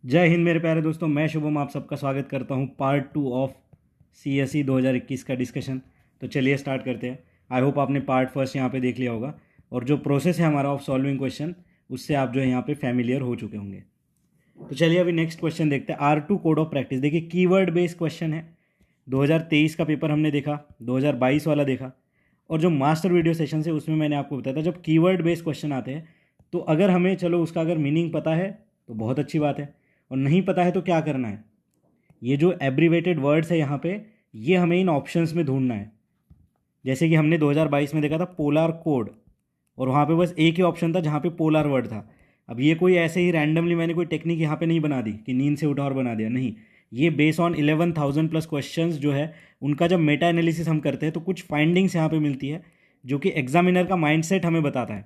जय हिंद मेरे प्यारे दोस्तों, मैं शुभम आप सबका स्वागत करता हूं पार्ट 2 ऑफ CSE 2021 का डिस्कशन। तो चलिए स्टार्ट करते हैं। आई होप आपने पार्ट फर्स्ट यहाँ पे देख लिया होगा और जो प्रोसेस है हमारा ऑफ सॉल्विंग क्वेश्चन उससे आप जो है यहाँ पे फैमिलियर हो चुके होंगे। तो चलिए अभी नेक्स्ट क्वेश्चन देखते हैं। R2 code of practice. देखिए कीवर्ड बेस्ड क्वेश्चन है। 2023 का पेपर हमने देखा, 2022 वाला देखा, और जो मास्टर वीडियो सेशन है उसमें मैंने आपको बताया था जब कीवर्ड बेस्ड क्वेश्चन आते हैं तो अगर हमें चलो उसका अगर मीनिंग पता है तो बहुत अच्छी बात है, और नहीं पता है तो क्या करना है, ये जो एब्रीवेटेड वर्ड्स है यहाँ पे ये हमें इन ऑप्शंस में ढूंढना है। जैसे कि हमने 2022 में देखा था पोलर कोड, और वहाँ पे बस एक ही ऑप्शन था जहाँ पे पोलर वर्ड था। अब ये कोई ऐसे ही रैंडमली मैंने कोई टेक्निक यहाँ पे नहीं बना दी कि नींद से उठा और बना दिया, नहीं। ये बेस ऑन 11,000 प्लस क्वेश्चंस जो है उनका जब मेटा एनालिसिस हम करते हैं तो कुछ फाइंडिंग्स यहाँ पे मिलती है जो कि एग्जामिनर का माइंडसेट हमें बताता है,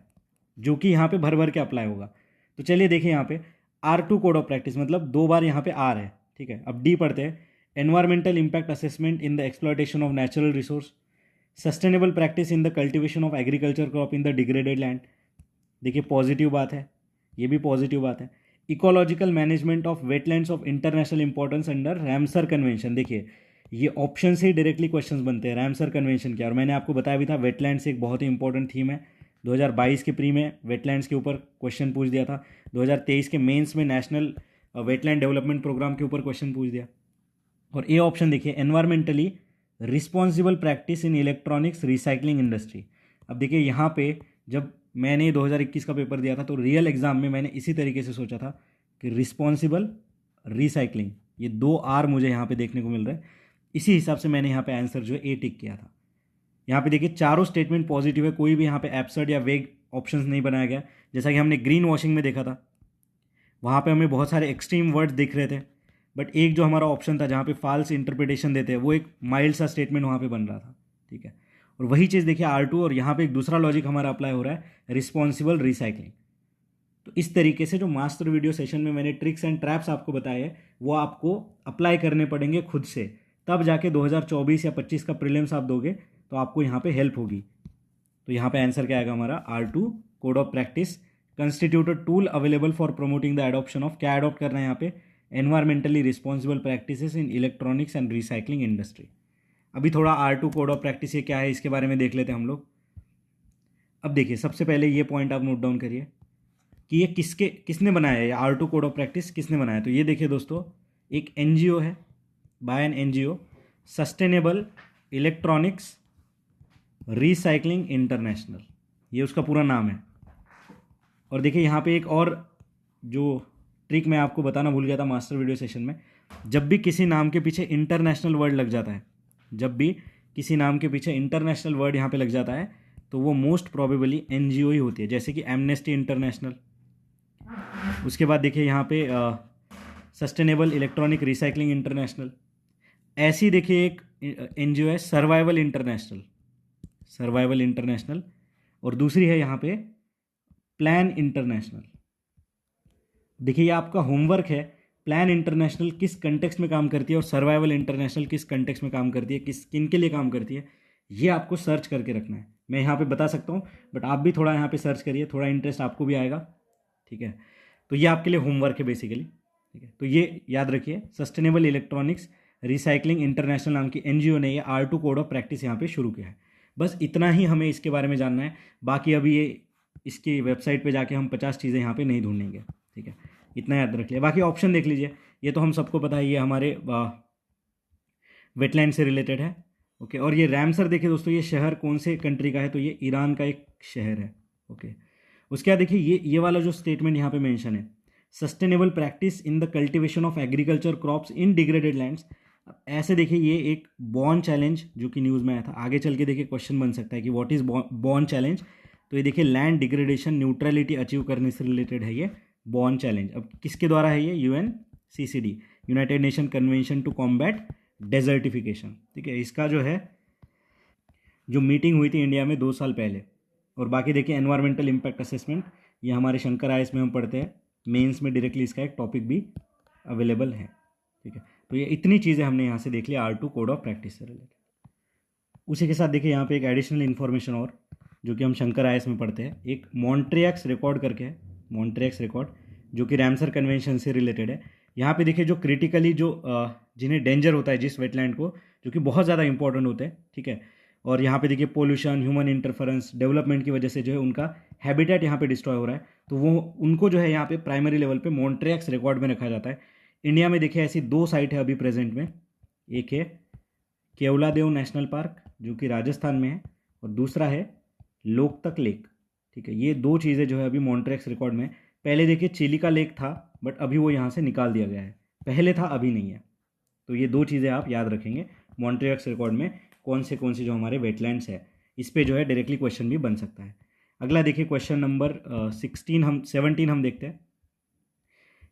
जो कि यहाँ पे भर भर के अप्लाई होगा। तो चलिए देखिए यहाँ पे R2 कोड ऑफ प्रैक्टिस मतलब 2 बार यहाँ पे R है, ठीक है। अब डी पढ़ते हैं। Environmental impact assessment in the exploitation of natural resource, sustainable practice in the cultivation of agriculture crop in the degraded land. देखिए पॉजिटिव बात है, ये भी पॉजिटिव बात है। Ecological management of wetlands of international importance under Ramsar convention. देखिए ये option से ही डायरेक्टली क्वेश्चंस बनते हैं रैमसर कन्वेंशन के, और मैंने आपको बताया भी था वेटलैंड्स एक बहुत ही इंपॉर्टेंट थीम है। 2022 के प्री में वेटलैंड्स के ऊपर क्वेश्चन पूछ दिया था, 2023 के मेंस में नेशनल वेटलैंड डेवलपमेंट प्रोग्राम के ऊपर क्वेश्चन पूछ दिया। और ए ऑप्शन देखिए environmentally responsible practice in electronics recycling industry. अब देखिए यहाँ पे जब मैंने 2021 का पेपर दिया था तो रियल एग्जाम में मैंने इसी तरीके से सोचा था कि रिस्पॉन्सिबल रिसाइकलिंग, ये 2 R मुझे यहाँ पे देखने को मिल रहा है। इसी हिसाब से मैंने यहाँ पे आंसर जो है ए टिक किया था। यहाँ पे देखिए चारों स्टेटमेंट पॉजिटिव है, कोई भी यहाँ पे एब्सर्ड या वेग ऑप्शंस नहीं बनाया गया। जैसा कि हमने ग्रीन वॉशिंग में देखा था, वहाँ पे हमें बहुत सारे एक्सट्रीम वर्ड्स दिख रहे थे, बट एक जो हमारा ऑप्शन था जहाँ पे फाल्स इंटरप्रिटेशन देते हैं वो एक माइल्ड सा स्टेटमेंट वहाँ पे बन रहा था, ठीक है। और वही चीज़ देखिए R2, और यहाँ पे एक दूसरा लॉजिक हमारा अप्लाई हो रहा है, रिस्पॉन्सिबल रिसाइकलिंग। तो इस तरीके से जो मास्टर वीडियो सेशन में मैंने ट्रिक्स एंड ट्रैप्स आपको बताए हैं वो आपको अप्लाई करने पड़ेंगे खुद से, तब जाके 2024 या 25 का प्रीलिम्स आप दोगे तो आपको यहाँ पे हेल्प होगी। तो यहाँ पे आंसर क्या आएगा हमारा R2 code of practice constitute a tool available for promoting the adoption of, क्या एडॉप्ट करना है यहाँ पे, environmentally responsible practices in electronics and recycling industry. अभी थोड़ा R2 कोड ऑफ प्रैक्टिस ये क्या है इसके बारे में देख लेते हैं हम लोग। अब देखिए सबसे पहले ये पॉइंट आप नोट डाउन करिए कि ये किसने बनाया है, R2 कोड ऑफ प्रैक्टिस किसने बनाया। तो ये देखिए दोस्तों, एक NGO है, by an NGO, sustainable electronics recycling international, ये उसका पूरा नाम है। और देखिए यहाँ पे एक और जो ट्रिक मैं आपको बताना भूल गया था मास्टर वीडियो सेशन में, जब भी किसी नाम के पीछे इंटरनेशनल वर्ड लग जाता है, जब भी किसी नाम के पीछे इंटरनेशनल वर्ड यहाँ पे लग जाता है तो वो मोस्ट प्रोबेबली NGO ही होती है, जैसे कि एमनेस्टी इंटरनेशनल। उसके बाद देखिए यहाँ पे सस्टेनेबल इलेक्ट्रॉनिक रिसाइकलिंग इंटरनेशनल। ऐसी देखिए एक NGO है सर्वाइवल इंटरनेशनल, सर्वाइवल इंटरनेशनल। और दूसरी है यहाँ पे प्लान इंटरनेशनल। देखिए ये आपका होमवर्क है, प्लान इंटरनेशनल किस कंटेक्स्ट में काम करती है और सर्वाइवल इंटरनेशनल किस कंटेक्स्ट में काम करती है, किन के लिए काम करती है, ये आपको सर्च करके रखना है। मैं यहाँ पे बता सकता हूँ बट आप भी थोड़ा यहाँ पे सर्च करिए, थोड़ा इंटरेस्ट आपको भी आएगा, ठीक है। तो ये आपके लिए होमवर्क है बेसिकली, ठीक है। तो ये याद रखिए, सस्टेनेबल इलेक्ट्रॉनिक्स रिसाइकलिंग इंटरनेशनल नाम की NGO ने ये R2 कोड ऑफ प्रैक्टिस यहाँ पे शुरू किया है। बस इतना ही हमें इसके बारे में जानना है, बाकी अभी ये इसकी वेबसाइट पे जाके हम 50 चीज़ें यहाँ पे नहीं ढूंढेंगे, ठीक है। इतना याद रख लिया, बाकी ऑप्शन देख लीजिए, ये तो हम सबको पता है, ये हमारे वेटलैंड से रिलेटेड है, ओके। और ये रैमसर देखिए दोस्तों, ये शहर कौन से कंट्री का है, तो ये ईरान का एक शहर है, ओके। उसके बाद देखिए ये वाला जो स्टेटमेंट यहाँ पे मेंशन है, sustainable practice in the cultivation of agriculture crops in degraded lands. ऐसे देखिए ये एक बॉर्न चैलेंज जो कि न्यूज़ में आया था, आगे चल के देखिए क्वेश्चन बन सकता है कि व्हाट इज बॉर्न चैलेंज। तो ये देखिए लैंड डिग्रेडेशन न्यूट्रलिटी अचीव करने से रिलेटेड है ये बॉर्न चैलेंज। अब किसके द्वारा है ये, UNCCD, United Nation convention to combat desertification, ठीक है। इसका जो है जो मीटिंग हुई थी इंडिया में 2 साल पहले। और बाकी देखिए एनवायरमेंटल इम्पैक्ट असेसमेंट, ये हमारे शंकर IAS में हम पढ़ते हैं, मेंस में डायरेक्टली इसका एक टॉपिक भी अवेलेबल है, ठीक है। तो ये इतनी चीज़ें हमने यहाँ से देख लिया R2 कोड ऑफ प्रैक्टिस से रिलेटेड। उसी के साथ देखिए यहाँ पे एक एडिशनल इन्फॉर्मेशन और जो कि हम शंकर IAS में पढ़ते हैं, एक मॉन्ट्रियक्स रिकॉर्ड करके है, मॉन्ट्रियक्स रिकॉर्ड जो कि रैमसर कन्वेंशन से रिलेटेड है। यहाँ पे देखिए जो क्रिटिकली जो जिन्हें डेंजर होता है जिस वेटलैंड को, जो कि बहुत ज़्यादा इंपॉर्टेंट होते हैं, ठीक है। और यहाँ पे देखिए पोल्यूशन, ह्यूमन इंटरफेरेंस, डेवलपमेंट की वजह से जो है उनका हैबिटेट यहाँ पे डिस्ट्रॉय हो रहा है, तो वो उनको जो है यहाँ पे प्राइमरी लेवल पे मॉन्ट्रियक्स रिकॉर्ड में रखा जाता है। इंडिया में देखिए ऐसी 2 साइट है अभी प्रेजेंट में, एक है केवलादेव नेशनल पार्क जो कि राजस्थान में है, और दूसरा है लोकतक लेक, ठीक है। ये 2 चीज़ें जो है अभी मॉन्ट्रियक्स रिकॉर्ड में। पहले देखिए चिलिका लेक था, बट अभी वो यहाँ से निकाल दिया गया है, पहले था अभी नहीं है। तो ये 2 चीज़ें आप याद रखेंगे मॉन्ट्रियक्स रिकॉर्ड में कौन से जो हमारे वेटलैंड्स है, इस पे जो है डायरेक्टली क्वेश्चन भी बन सकता है। अगला देखिए क्वेश्चन नंबर 17 हम देखते हैं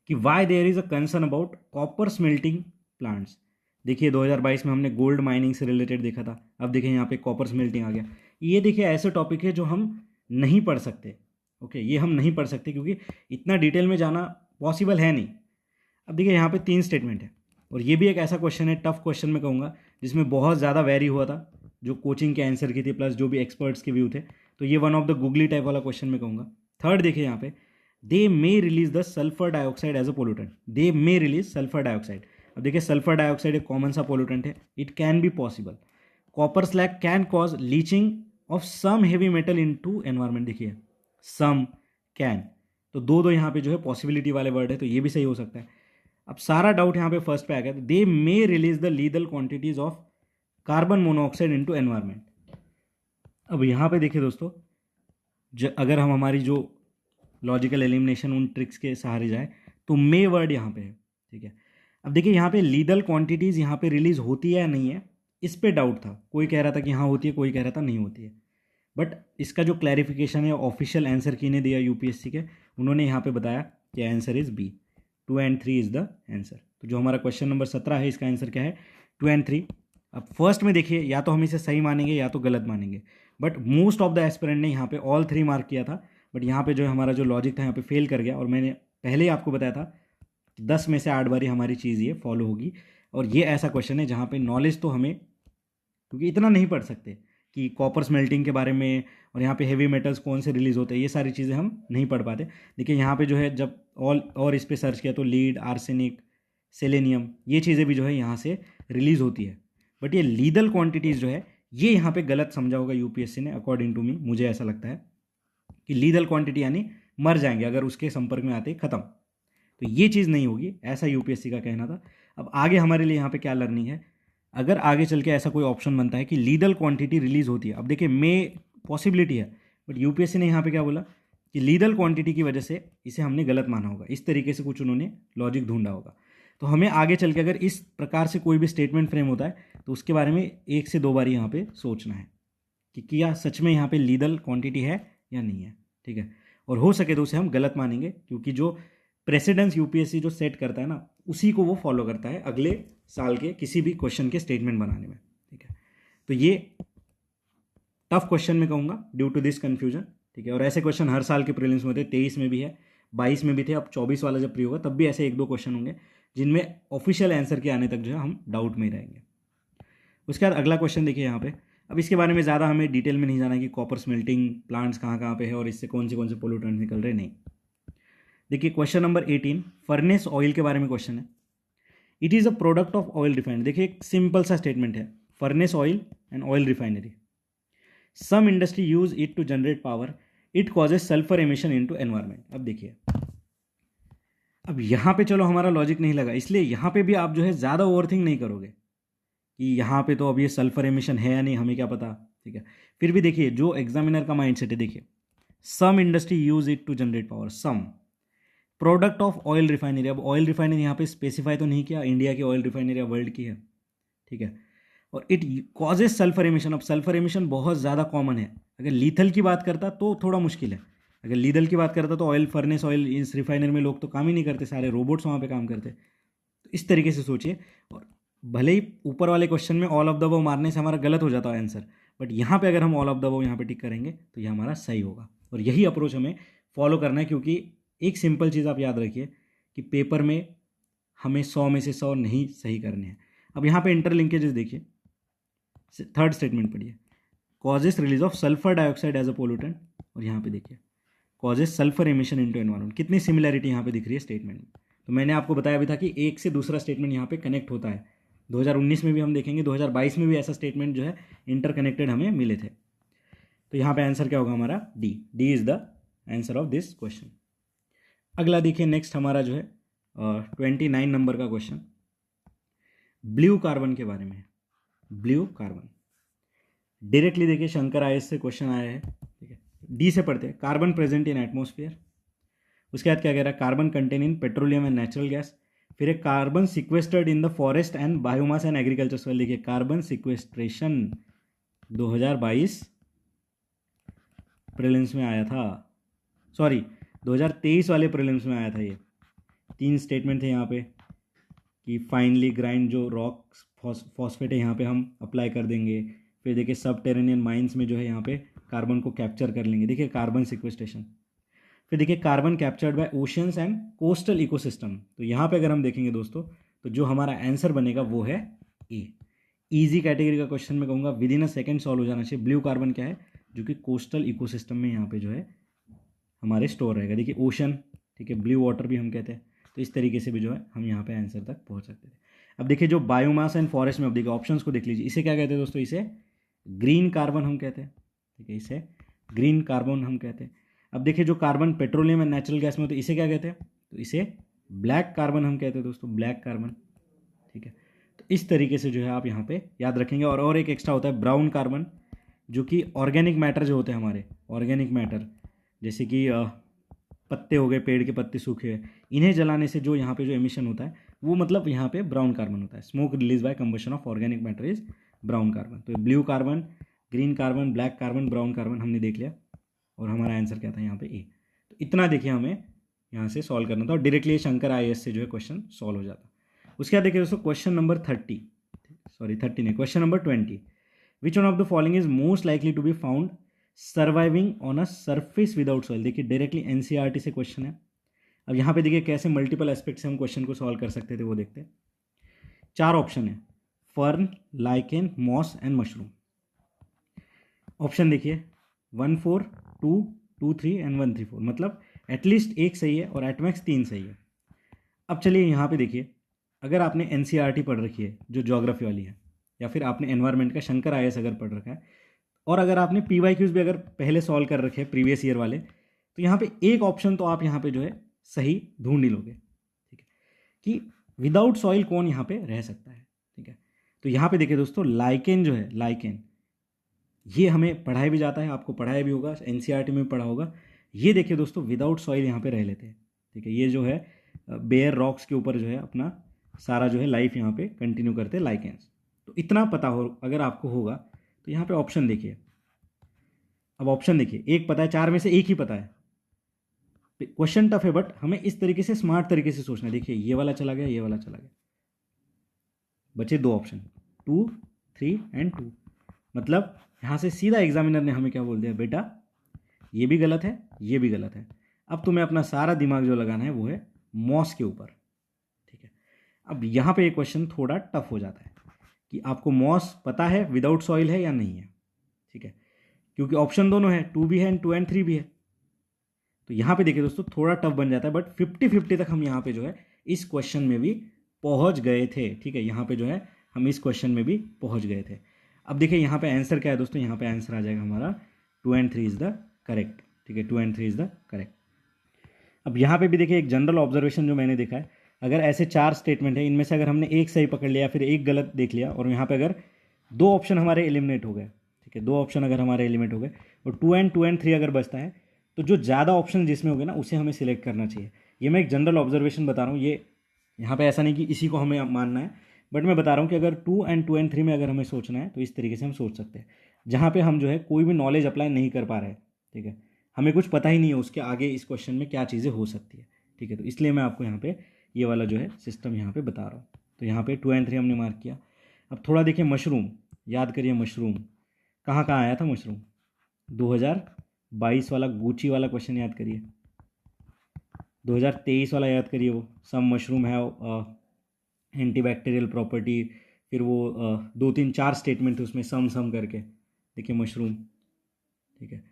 कि why there is a concern about copper smelting plants. देखिए 2022 में हमने गोल्ड माइनिंग से रिलेटेड देखा था, अब देखिए यहाँ पे कॉपर स्मेल्टिंग आ गया। ये देखिए ऐसे टॉपिक है जो हम नहीं पढ़ सकते, ओके, ये हम नहीं पढ़ सकते क्योंकि इतना डिटेल में जाना पॉसिबल है नहीं। अब देखिए यहाँ पे 3 स्टेटमेंट है, और ये भी एक ऐसा क्वेश्चन है, टफ क्वेश्चन मैं कहूँगा, जिसमें बहुत ज़्यादा वेरी हुआ था, जो कोचिंग के आंसर की थी प्लस जो भी एक्सपर्ट्स के व्यू थे, तो ये one of the googly type वाला क्वेश्चन मैं कहूँगा। थर्ड देखिए यहाँ पे, they may release the sulphur dioxide as a pollutant, they may release sulphur dioxide. अब देखिए सल्फर डाइऑक्साइड एक कॉमन सा पोल्यूटेंट है, it can be possible. Copper slag can cause leaching of some heavy metal into environment, देखिए some can, तो दो यहाँ पे जो है पॉसिबिलिटी वाले वर्ड है, तो ये भी सही हो सकता है। अब सारा डाउट यहाँ पे फर्स्ट पे आ गया, they may release the legal quantities of carbon monoxide into environment. अब यहाँ पे देखिए दोस्तों, अगर हम हमारी जो लॉजिकल एलिमिनेशन उन ट्रिक्स के सहारे जाए, तो मे वर्ड यहाँ पे है, ठीक है। अब देखिए यहाँ पे लीगल क्वांटिटीज़ यहाँ पे रिलीज होती है या नहीं है, इस पे डाउट था, कोई कह रहा था कि हाँ होती है, कोई कह रहा था नहीं होती है। बट इसका जो क्लैरिफिकेशन है ऑफिशियल आंसर किने दिया यूपीएससी के, उन्होंने यहाँ पे बताया कि answer is B, 2 and 3 is the answer. तो जो हमारा क्वेश्चन नंबर 17 है, इसका आंसर क्या है, 2 and 3। अब फर्स्ट में देखिए या तो हम इसे सही मानेंगे या तो गलत मानेंगे, but most of the aspirant ने यहाँ पे ऑल 3 मार्क किया था, बट यहाँ पे जो हमारा जो लॉजिक था यहाँ पे फेल कर गया। और मैंने पहले ही आपको बताया था कि 10 में से 8 बारी हमारी चीज़ ये फॉलो होगी। और ये ऐसा क्वेश्चन है जहाँ पे नॉलेज तो हमें, क्योंकि इतना नहीं पढ़ सकते कि कॉपर स्मेल्टिंग के बारे में और यहाँ पे हेवी मेटल्स कौन से रिलीज होते हैं, ये सारी चीज़ें हम नहीं पढ़ पाते। देखिए यहाँ पे जो है जब और इस पर सर्च किया तो लीड, आर्सेनिक, सेलेनियम, ये चीज़ें भी जो है यहाँ से रिलीज होती है। बट ये लीगल क्वांटिटीज़ जो है ये यहाँ पे गलत समझा होगा यूपीएससी ने, अकॉर्डिंग टू मी, मुझे ऐसा लगता है कि लीगल क्वांटिटी यानी मर जाएंगे अगर उसके संपर्क में आते ख़त्म, तो ये चीज़ नहीं होगी, ऐसा यूपीएससी का कहना था। अब आगे हमारे लिए यहाँ पे क्या लर्निंग है, अगर आगे चल के ऐसा कोई ऑप्शन बनता है कि लीगल क्वांटिटी रिलीज होती है, अब देखिए मे पॉसिबिलिटी है, बट यूपीएससी ने यहाँ पे क्या बोला कि लीगल क्वांटिटी की वजह से इसे हमने गलत माना होगा, इस तरीके से कुछ उन्होंने लॉजिक ढूंढा होगा। तो हमें आगे चल के अगर इस प्रकार से कोई भी स्टेटमेंट फ्रेम होता है तो उसके बारे में 1 से 2 बार यहाँ पे सोचना है कि क्या सच में यहाँ पे लीगल क्वांटिटी है या नहीं है, ठीक है। और हो सके तो उसे हम गलत मानेंगे, क्योंकि जो प्रेसिडेंस यूपीएससी जो सेट करता है ना, उसी को वो फॉलो करता है अगले साल के किसी भी क्वेश्चन के स्टेटमेंट बनाने में, ठीक है। तो ये टफ क्वेश्चन में कहूँगा ड्यू टू दिस कन्फ्यूजन, ठीक है। और ऐसे क्वेश्चन हर साल के प्रीलिम्स में होते हैं, 23 में भी है, 22 में भी थे, अब 24 वाला जब प्री होगा तब भी ऐसे 1-2 क्वेश्चन होंगे जिनमें ऑफिशियल आंसर के आने तक जो है हम डाउट में ही रहेंगे। उसके बाद अगला क्वेश्चन देखिए यहाँ पे, अब इसके बारे में ज़्यादा हमें डिटेल में नहीं जाना कि कॉपर स्मेल्टिंग प्लांट्स कहाँ कहाँ पे है और इससे कौन से पोल्यूटेंट्स निकल रहे, नहीं। देखिए क्वेश्चन नंबर 18 फर्नेस ऑयल के बारे में क्वेश्चन है। It is a product of oil refinery, देखिए एक सिंपल सा स्टेटमेंट है, furnace oil and oil refinery, some industry use it to generate power, it causes sulphur emission into environment. अब देखिए, अब यहाँ पे चलो हमारा लॉजिक नहीं लगा, इसलिए यहाँ पे भी आप जो है ज़्यादा ओवरथिंक नहीं करोगे कि यहाँ पे तो अब ये सल्फर एमिशन है या नहीं, हमें क्या पता, ठीक है। फिर भी देखिए जो एग्जामिनर का माइंडसेट है, देखिए some industry use it to generate power, some product of oil refinery. अब ऑयल रिफाइनरी यहाँ पे स्पेसिफाई तो नहीं किया इंडिया की ऑयल रिफाइनरी या वर्ल्ड की है, ठीक है। और इट कॉजेज सल्फर एमिशन, अब सल्फर एमिशन बहुत ज़्यादा कॉमन है, अगर लीथल की बात करता तो थोड़ा मुश्किल है, अगर लीथल की बात करता तो ऑयल फर्नेस ऑयल इस रिफाइनरी में लोग तो काम ही नहीं करते, सारे रोबोट्स वहाँ पे काम करते। तो इस तरीके से सोचिए, और भले ही ऊपर वाले क्वेश्चन में ऑल ऑफ द अबव मारने से हमारा गलत हो जाता है आंसर, बट यहाँ पे अगर हम ऑल ऑफ द अबव यहाँ पे टिक करेंगे तो ये हमारा सही होगा। और यही अप्रोच हमें फॉलो करना है, क्योंकि एक सिंपल चीज़ आप याद रखिए कि पेपर में हमें 100 में से 100 नहीं सही करने हैं। अब यहाँ पे इंटरलिंकेजेस देखिए, थर्ड स्टेटमेंट पढ़िए, causes release of sulphur dioxide as a pollutant, और यहाँ पे देखिए causes sulphur emission into environment, कितनी सिमिलैरिटी यहाँ पे दिख रही है स्टेटमेंट में। तो मैंने आपको बताया भी था कि एक से दूसरा स्टेटमेंट यहाँ पे कनेक्ट होता है। 2019 में भी हम देखेंगे, 2022 में भी ऐसा स्टेटमेंट जो है इंटरकनेक्टेड हमें मिले थे। तो यहाँ पे आंसर क्या होगा हमारा? D is the answer of this question. अगला देखिए, नेक्स्ट हमारा जो है 29 नंबर का क्वेश्चन ब्लू कार्बन के बारे में। ब्लू कार्बन डायरेक्टली देखिए शंकर आईएएस से क्वेश्चन आया है, ठीक है। डी से पढ़ते हैं, कार्बन प्रेजेंट इन एटमोस्फियर। उसके बाद क्या कह रहा है? Carbon content in petroleum and natural gas. फिर एक carbon sequestered in the forest and biomass and agriculture soil. देखिए कार्बन सिक्वेस्ट्रेशन 2022 प्रीलिम्स में आया था, सॉरी 2023 वाले प्रीलिम्स में आया था। ये 3 स्टेटमेंट थे यहाँ पे कि फाइनली ग्राइंड जो रॉक फॉस्फेट है यहाँ पे हम अप्लाई कर देंगे। फिर देखिए सबटेरेनियन माइंस में जो है यहाँ पे कार्बन को कैप्चर कर लेंगे, देखिए कार्बन सिक्वेस्ट्रेशन। फिर देखिए carbon captured by oceans and coastal ecosystem. तो यहाँ पे अगर हम देखेंगे दोस्तों, तो जो हमारा आंसर बनेगा वो है ए। इजी कैटेगरी का क्वेश्चन मैं कहूँगा with in a second solve हो जाना चाहिए। ब्लू कार्बन क्या है? जो कि कोस्टल इकोसिस्टम में यहाँ पे जो है हमारे स्टोर रहेगा। देखिए ओशन, ठीक है, ब्लू वाटर भी हम कहते हैं। तो इस तरीके से भी जो है हम यहाँ पे आंसर तक पहुँच सकते थे। अब देखिए जो बायोमास एंड फॉरेस्ट में, अब देखिए ऑप्शंस को देख लीजिए, इसे क्या कहते हैं दोस्तों? इसे ग्रीन कार्बन हम कहते हैं, ठीक है, इसे ग्रीन कार्बन हम कहते हैं। अब देखिए जो carbon petroleum and natural gas में, तो इसे क्या कहते हैं? तो इसे ब्लैक कार्बन हम कहते हैं दोस्तों, ब्लैक कार्बन, ठीक है। तो इस तरीके से जो है आप यहाँ पे याद रखेंगे। और एक एक्स्ट्रा होता है ब्राउन कार्बन, जो कि ऑर्गेनिक मैटर जो होते हैं हमारे, ऑर्गेनिक मैटर जैसे कि पत्ते हो गए, पेड़ के पत्ते सूखे हुए, इन्हें जलाने से जो यहाँ पे जो एमिशन होता है वो मतलब यहाँ पे ब्राउन कार्बन होता है। Smoke release by combustion of organic matter is brown carbon. तो blue carbon, green carbon, black carbon, brown carbon हमने देख लिया। और हमारा आंसर क्या था यहाँ पे? ए। तो इतना देखिए हमें यहाँ से सॉल्व करना था और डायरेक्टली शंकर आईएएस से जो है क्वेश्चन सॉल्व हो जाता। उसके बाद देखिए दोस्तों क्वेश्चन नंबर 30, सॉरी 30 नहीं, question number 20। Which one of the following is most likely to be found surviving on a surface without soil. देखिए डायरेक्टली एनसीईआरटी से क्वेश्चन है। अब यहाँ पे देखिए कैसे मल्टीपल एस्पेक्ट से हम क्वेश्चन को सॉल्व कर सकते थे वो देखते हैं। 4 ऑप्शन है, fern, lichen, moss and mushroom. Option देखिए 1 4 2 2 3 एंड 1 3 4, मतलब एटलीस्ट एक सही है और एटमैक्स 3 सही है। अब चलिए यहाँ पे देखिए, अगर आपने एनसीईआरटी पढ़ रखी है जो ज्योग्राफी वाली है, या फिर आपने एनवायरनमेंट का शंकर आईएएस अगर पढ़ रखा है, और अगर आपने पीवाईक्यूज भी अगर पहले सॉल्व कर रखे हैं प्रीवियस ईयर वाले, तो यहाँ पे एक ऑप्शन तो आप यहाँ पे जो है सही ढूंढ ही लोगे, ठीक है, कि विदाउट सॉइल कौन यहाँ पे रह सकता है, ठीक है। तो यहाँ पे देखिए दोस्तों लाइकेन जो है, लाइकेन ये हमें पढ़ाया भी जाता है, आपको पढ़ाया भी होगा, एनसीईआरटी में पढ़ा होगा। ये देखिए दोस्तों विदाउट सॉइल यहाँ पे रह लेते हैं, ठीक है। ये जो है बेयर रॉक्स के ऊपर जो है अपना सारा जो है लाइफ यहाँ पे कंटिन्यू करते हैं लाइकेंस। तो इतना पता हो अगर आपको होगा तो यहाँ पे ऑप्शन देखिए। अब ऑप्शन देखिए, एक पता है, 4 में से एक ही पता है। क्वेश्चन टफ है बट हमें इस तरीके से स्मार्ट तरीके से सोचना है। देखिए ये वाला चला गया, ये वाला चला गया, बचे 2 ऑप्शन 2 3 एंड 2। मतलब यहाँ से सीधा एग्जामिनर ने हमें क्या बोल दिया, बेटा ये भी गलत है, ये भी गलत है। अब तुम्हें अपना सारा दिमाग जो लगाना है वो है मॉस के ऊपर, ठीक है। अब यहाँ पे एक क्वेश्चन थोड़ा टफ हो जाता है कि आपको मॉस पता है विदाउट सॉइल है या नहीं है, ठीक है, क्योंकि ऑप्शन दोनों है, 2 भी है एंड 2 एंड 3 भी है। तो यहाँ पे देखिए दोस्तों थोड़ा टफ बन जाता है, बट 50-50 तक हम यहाँ पे जो है इस क्वेश्चन में भी पहुँच गए थे, ठीक है। यहाँ पे जो है हम इस क्वेश्चन में भी पहुँच गए थे। अब देखिए यहाँ पे आंसर क्या है दोस्तों, यहाँ पे आंसर आ जाएगा हमारा 2 एंड 3 इज द करेक्ट, ठीक है, 2 एंड 3 इज द करेक्ट। अब यहाँ पे भी देखिए एक जनरल ऑब्जर्वेशन जो मैंने देखा है, अगर ऐसे 4 स्टेटमेंट है, इनमें से अगर हमने एक सही पकड़ लिया फिर एक गलत देख लिया, और यहाँ पे अगर 2 ऑप्शन हमारे एलिमिनेट हो गए, ठीक है, 2 ऑप्शन अगर हमारे एलिमिनेट हो गए और 2 एंड 3 अगर बचता है, तो जो ज़्यादा ऑप्शन जिसमें हो गए ना उसे हमें सिलेक्ट करना चाहिए। ये मैं एक जनरल ऑब्जर्वेशन बता रहा हूँ, ये यहाँ पे ऐसा नहीं कि इसी को हमें मानना है, बट मैं बता रहा हूँ कि अगर 2 एंड 3 में अगर हमें सोचना है तो इस तरीके से हम सोच सकते हैं, जहाँ पे हम जो है कोई भी नॉलेज अप्लाई नहीं कर पा रहे हैं, ठीक है, हमें कुछ पता ही नहीं है उसके आगे इस क्वेश्चन में क्या चीज़ें हो सकती है, ठीक है। तो इसलिए मैं आपको यहाँ पे ये वाला जो है सिस्टम यहाँ पे बता रहा हूँ। तो यहाँ पे 2 एंड 3 हमने मार्क किया। अब थोड़ा देखिए मशरूम, याद करिए मशरूम कहाँ कहाँ आया था मशरूम, 2022 वाला गुची वाला क्वेश्चन याद करिए, 2023 वाला याद करिए, वो सम मशरूम है एंटीबैक्टीरियल प्रॉपर्टी, फिर वो 2 3 4 स्टेटमेंट थे उसमें सम करके, देखिए मशरूम, ठीक है।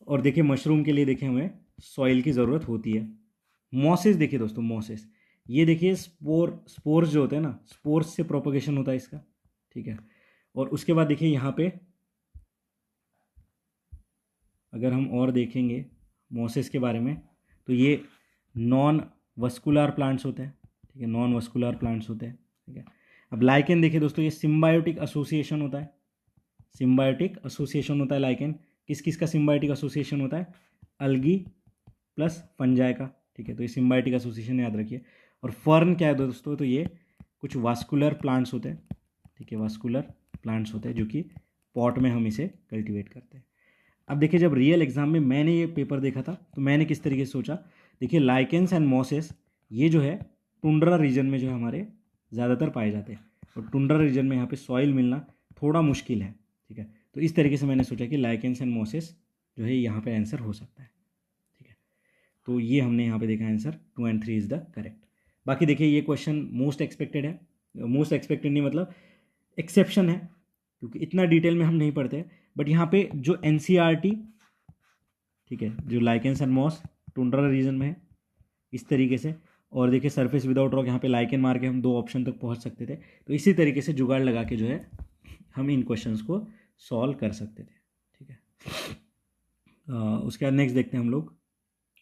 और देखिए मशरूम के लिए देखिए हमें सॉइल की ज़रूरत होती है, मॉसेस देखिए दोस्तों, मॉसेस, ये देखिए स्पोर्स जो होते हैं ना, स्पोर्स से प्रोपोगेशन होता है इसका, ठीक है। और उसके बाद देखिए यहाँ पे अगर हम और देखेंगे मॉसेस के बारे में, तो ये नॉन वस्कुलर प्लांट्स होते हैं, ठीक है, नॉन वस्कुलर प्लांट्स होते हैं, ठीक है। अब लाइकेन देखिए दोस्तों, ये सिम्बायोटिक एसोसिएशन होता है, सिम्बायोटिक एसोसिएशन होता है लाइकेन। किस किस का सिम्बायोटिक एसोसिएशन होता है? अलगी प्लस फंजाई का, ठीक है। तो ये सिम्बायोटिक एसोसिएशन याद रखिए। और फर्न क्या है दोस्तों? तो ये कुछ वास्कुलर प्लांट्स होते हैं, ठीक है, वास्कुलर प्लांट्स होते हैं जो कि पॉट में हम इसे कल्टिवेट करते हैं। अब देखिए जब रियल एग्जाम में मैंने ये पेपर देखा था तो मैंने किस तरीके से सोचा, देखिए लाइकेंस एंड मॉसेस ये जो है टुंड्रा रीजन में जो है हमारे ज़्यादातर पाए जाते हैं, और टुंड्रा रीजन में यहाँ पे सॉइल मिलना थोड़ा मुश्किल है, ठीक है। तो इस तरीके से मैंने सोचा कि लाइकेंस एंड मॉसेस जो है यहाँ पे आंसर हो सकता है, ठीक है। तो ये हमने यहाँ पे देखा answer 2 and 3 is the correct. बाकी देखिए ये क्वेश्चन मोस्ट एक्सपेक्टेड है, मोस्ट एक्सपेक्टेड नहीं मतलब एक्सेप्शन है, क्योंकि इतना डिटेल में हम नहीं पढ़ते। बट यहाँ पे जो एनसीईआरटी, ठीक है, जो lichens and moss tundra region में है इस तरीके से, और देखिए सरफेस विदाउट रॉक, यहाँ पे लाइकेन मार के हम 2 ऑप्शन तक पहुँच सकते थे। तो इसी तरीके से जुगाड़ लगा के जो है हम इन क्वेश्चंस को सॉल्व कर सकते थे, ठीक है। उसके बाद नेक्स्ट देखते हैं हम लोग,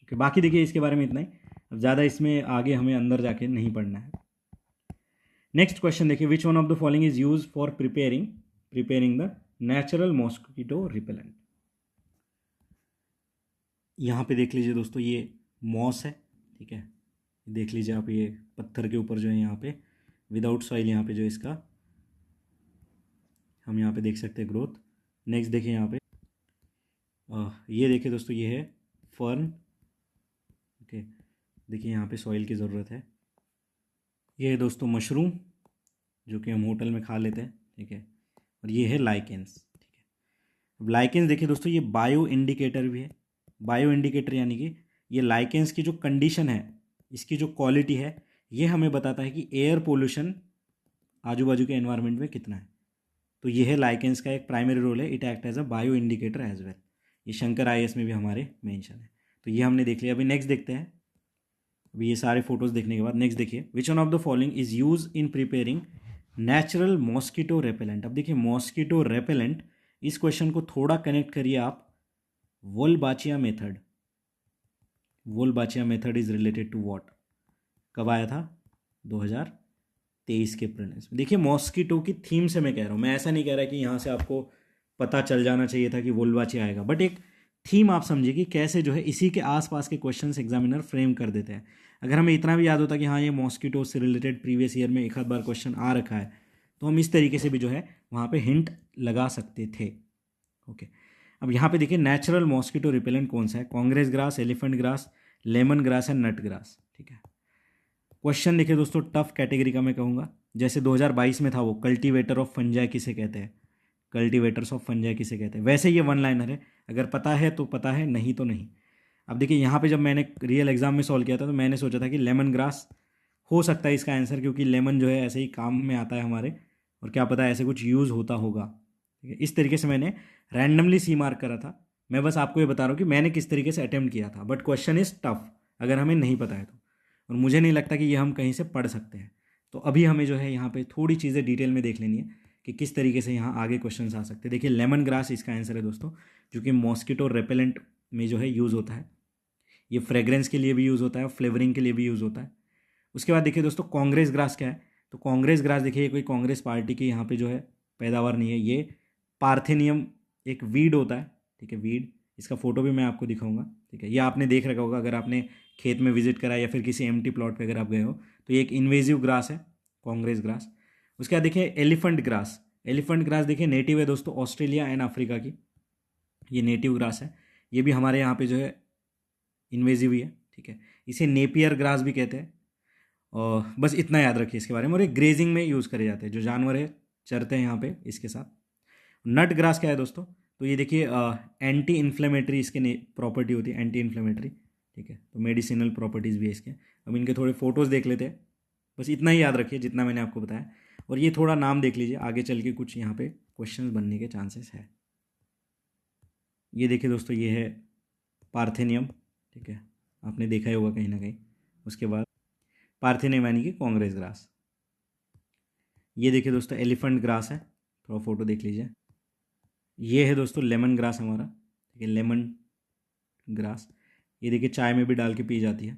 ओके। बाकी देखिए इसके बारे में इतना ही, अब ज़्यादा इसमें आगे हमें अंदर जाके नहीं पढ़ना है। नेक्स्ट क्वेश्चन देखिए, विच one of the following is use for preparing the natural mosquito repellent. यहाँ पे देख लीजिए दोस्तों, ये मॉस है, ठीक है, देख लीजिए आप, ये पत्थर के ऊपर जो है यहाँ पे विदाउट सॉइल, यहाँ पे जो इसका हम यहाँ पे देख सकते हैं ग्रोथ। नेक्स्ट देखिए यहाँ पे ये देखिए दोस्तों, ये है फर्न, ओके, देखिए यहाँ पे सॉइल की ज़रूरत है। ये है दोस्तों मशरूम, जो कि हम होटल में खा लेते हैं, ठीक है। और ये है लाइकेंस, ठीक है। अब लाइकेंस देखिए दोस्तों, ये बायो इंडिकेटर भी है। बायो इंडिकेटर यानी कि ये लाइकेंस की जो कंडीशन है, इसकी जो क्वालिटी है, ये हमें बताता है कि एयर पोल्यूशन आजू बाजू के एनवायरनमेंट में कितना है। तो ये है लाइकेंस का एक प्राइमरी रोल है, it act as a bio indicator as well. ये शंकर आईएएस में भी हमारे मेंशन है। तो ये हमने देख लिया। अभी नेक्स्ट देखते हैं। अभी ये सारे फोटोज देखने के बाद नेक्स्ट देखिए, विच one of the following is use in preparing natural mosquito repellent. अब देखिए मॉस्किटो रेपेलेंट, इस क्वेश्चन को थोड़ा कनेक्ट करिए आप, Wolbachia method. Wolbachia method is related to what, कब आया था? 2023 के प्रीलिम्स में। देखिए मॉस्किटो की थीम से मैं कह रहा हूँ, मैं ऐसा नहीं कह रहा कि यहाँ से आपको पता चल जाना चाहिए था कि वोल्बाचिया आएगा, बट एक थीम आप समझिए कि कैसे जो है इसी के आसपास के क्वेश्चंस एग्जामिनर फ्रेम कर देते हैं। अगर हमें इतना भी याद होता कि हाँ ये मॉस्किटो से रिलेटेड प्रीवियस ईयर में एक आध बार क्वेश्चन आ रखा है, तो हम इस तरीके से भी जो है वहाँ पे हिंट लगा सकते थे, ओके। अब यहाँ पे देखिए नेचुरल मॉस्किटो रिपेलेंट कौन सा है? Congress grass, elephant grass, lemon grass and nut grass, ठीक है। क्वेश्चन देखिए दोस्तों, टफ कैटेगरी का मैं कहूँगा। जैसे 2022 में था वो, कल्टीवेटर ऑफ फंजाई किसे कहते हैं, कल्टीवेटर्स ऑफ फंजाई किसे कहते हैं। वैसे ये वन लाइनर है, अगर पता है तो पता है, नहीं तो नहीं। अब देखिए यहाँ पे जब मैंने रियल एग्जाम में सॉल्व किया था तो मैंने सोचा था कि लेमन ग्रास हो सकता है इसका आंसर, क्योंकि लेमन जो है ऐसे ही काम में आता है हमारे, और क्या पता है ऐसे कुछ यूज़ होता होगा, ठीक है। इस तरीके से मैंने रैंडमली सी मार्क करा था। मैं बस आपको ये बता रहा हूँ कि मैंने किस तरीके से अटेम्प्ट किया था, बट क्वेश्चन इज़ टफ अगर हमें नहीं पता है तो, और मुझे नहीं लगता कि ये हम कहीं से पढ़ सकते हैं। तो अभी हमें जो है यहाँ पे थोड़ी चीज़ें डिटेल में देख लेनी है कि किस तरीके से यहाँ आगे क्वेश्चन आ सकते हैं। देखिए लेमन ग्रास इसका आंसर है दोस्तों, जो कि मॉस्किटो रेपेलेंट में जो है यूज़ होता है। ये फ्रेग्रेंस के लिए भी यूज़ होता है, फ्लेवरिंग के लिए भी यूज़ होता है। उसके बाद देखिए दोस्तों कांग्रेस ग्रास क्या है? तो कांग्रेस ग्रास देखिए, कोई कांग्रेस पार्टी की यहाँ पे जो है पैदावार नहीं है। ये पार्थेनियम एक वीड होता है, ठीक है, वीड। इसका फोटो भी मैं आपको दिखाऊंगा, ठीक है। ये आपने देख रखा होगा अगर आपने खेत में विजिट करा या फिर किसी एम्प्टी प्लॉट पे अगर आप गए हो, तो ये एक इन्वेजिव ग्रास है, कांग्रेस ग्रास। उसके बाद देखिए एलिफेंट ग्रास। एलिफेंट ग्रास देखिए नेटिव है दोस्तों ऑस्ट्रेलिया एंड अफ्रीका की, ये नेटिव ग्रास है। ये भी हमारे यहाँ पे जो है इन्वेजिव ही है, ठीक है। इसे नेपियर ग्रास भी कहते हैं। और बस इतना याद रखिए इसके बारे में। और ये ग्रेजिंग में यूज़ करे जाते हैं, जो जानवर है चरते हैं यहाँ पे इसके साथ। नट ग्रास क्या है दोस्तों? तो ये देखिए एंटी इन्फ्लेमेटरी इसके प्रॉपर्टी होती है, एंटी इन्फ्लेमेटरी, ठीक है। तो मेडिसिनल प्रॉपर्टीज़ भी है इसके। अब इनके थोड़े फोटोज़ देख लेते हैं, बस इतना ही याद रखिए जितना मैंने आपको बताया। और ये थोड़ा नाम देख लीजिए, आगे चल के कुछ यहाँ पे क्वेश्चन बनने के चांसेस है। ये देखिए दोस्तों, ये है पार्थेनियम, ठीक है, आपने देखा ही होगा कहीं ना कहीं। उसके बाद पार्थेनियम यानी कि कांग्रेस ग्रास। ये देखिए दोस्तों एलिफेंट ग्रास है, थोड़ा फोटो देख लीजिए। ये है दोस्तों लेमन ग्रास हमारा, ठीक है, लेमन ग्रास। ये देखिए चाय में भी डाल के पी जाती है।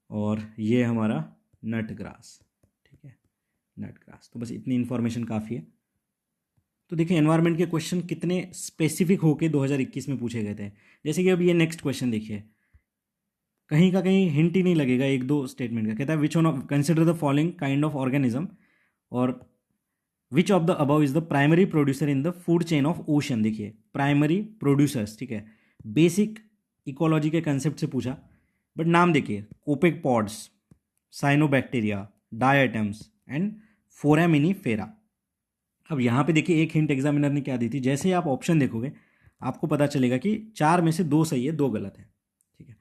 और ये हमारा नट ग्रास, ठीक है, नट ग्रास। तो बस इतनी इन्फॉर्मेशन काफ़ी है। तो देखिए एनवायरनमेंट के क्वेश्चन कितने स्पेसिफिक होके 2021 में पूछे गए थे। जैसे कि अब ये नेक्स्ट क्वेश्चन देखिए, कहीं का कहीं हिंट ही नहीं लगेगा एक दो स्टेटमेंट का। कहता है which one of consider the following kind of organism और which of the above is the primary producer in the food chain of ocean. देखिए प्राइमरी प्रोड्यूसर्स, ठीक है, बेसिक इकोलॉजी के कंसेप्ट से पूछा, बट नाम देखिए कोपेकपॉड्स, साइनोबैक्टीरिया, डायटम्स एंड फोरामिनीफेरा। अब यहाँ पे देखिए एक हिंट एग्जामिनर ने क्या दी थी, जैसे ही आप ऑप्शन देखोगे आपको पता चलेगा कि 4 में से 2 सही है, 2 गलत है, ठीक है।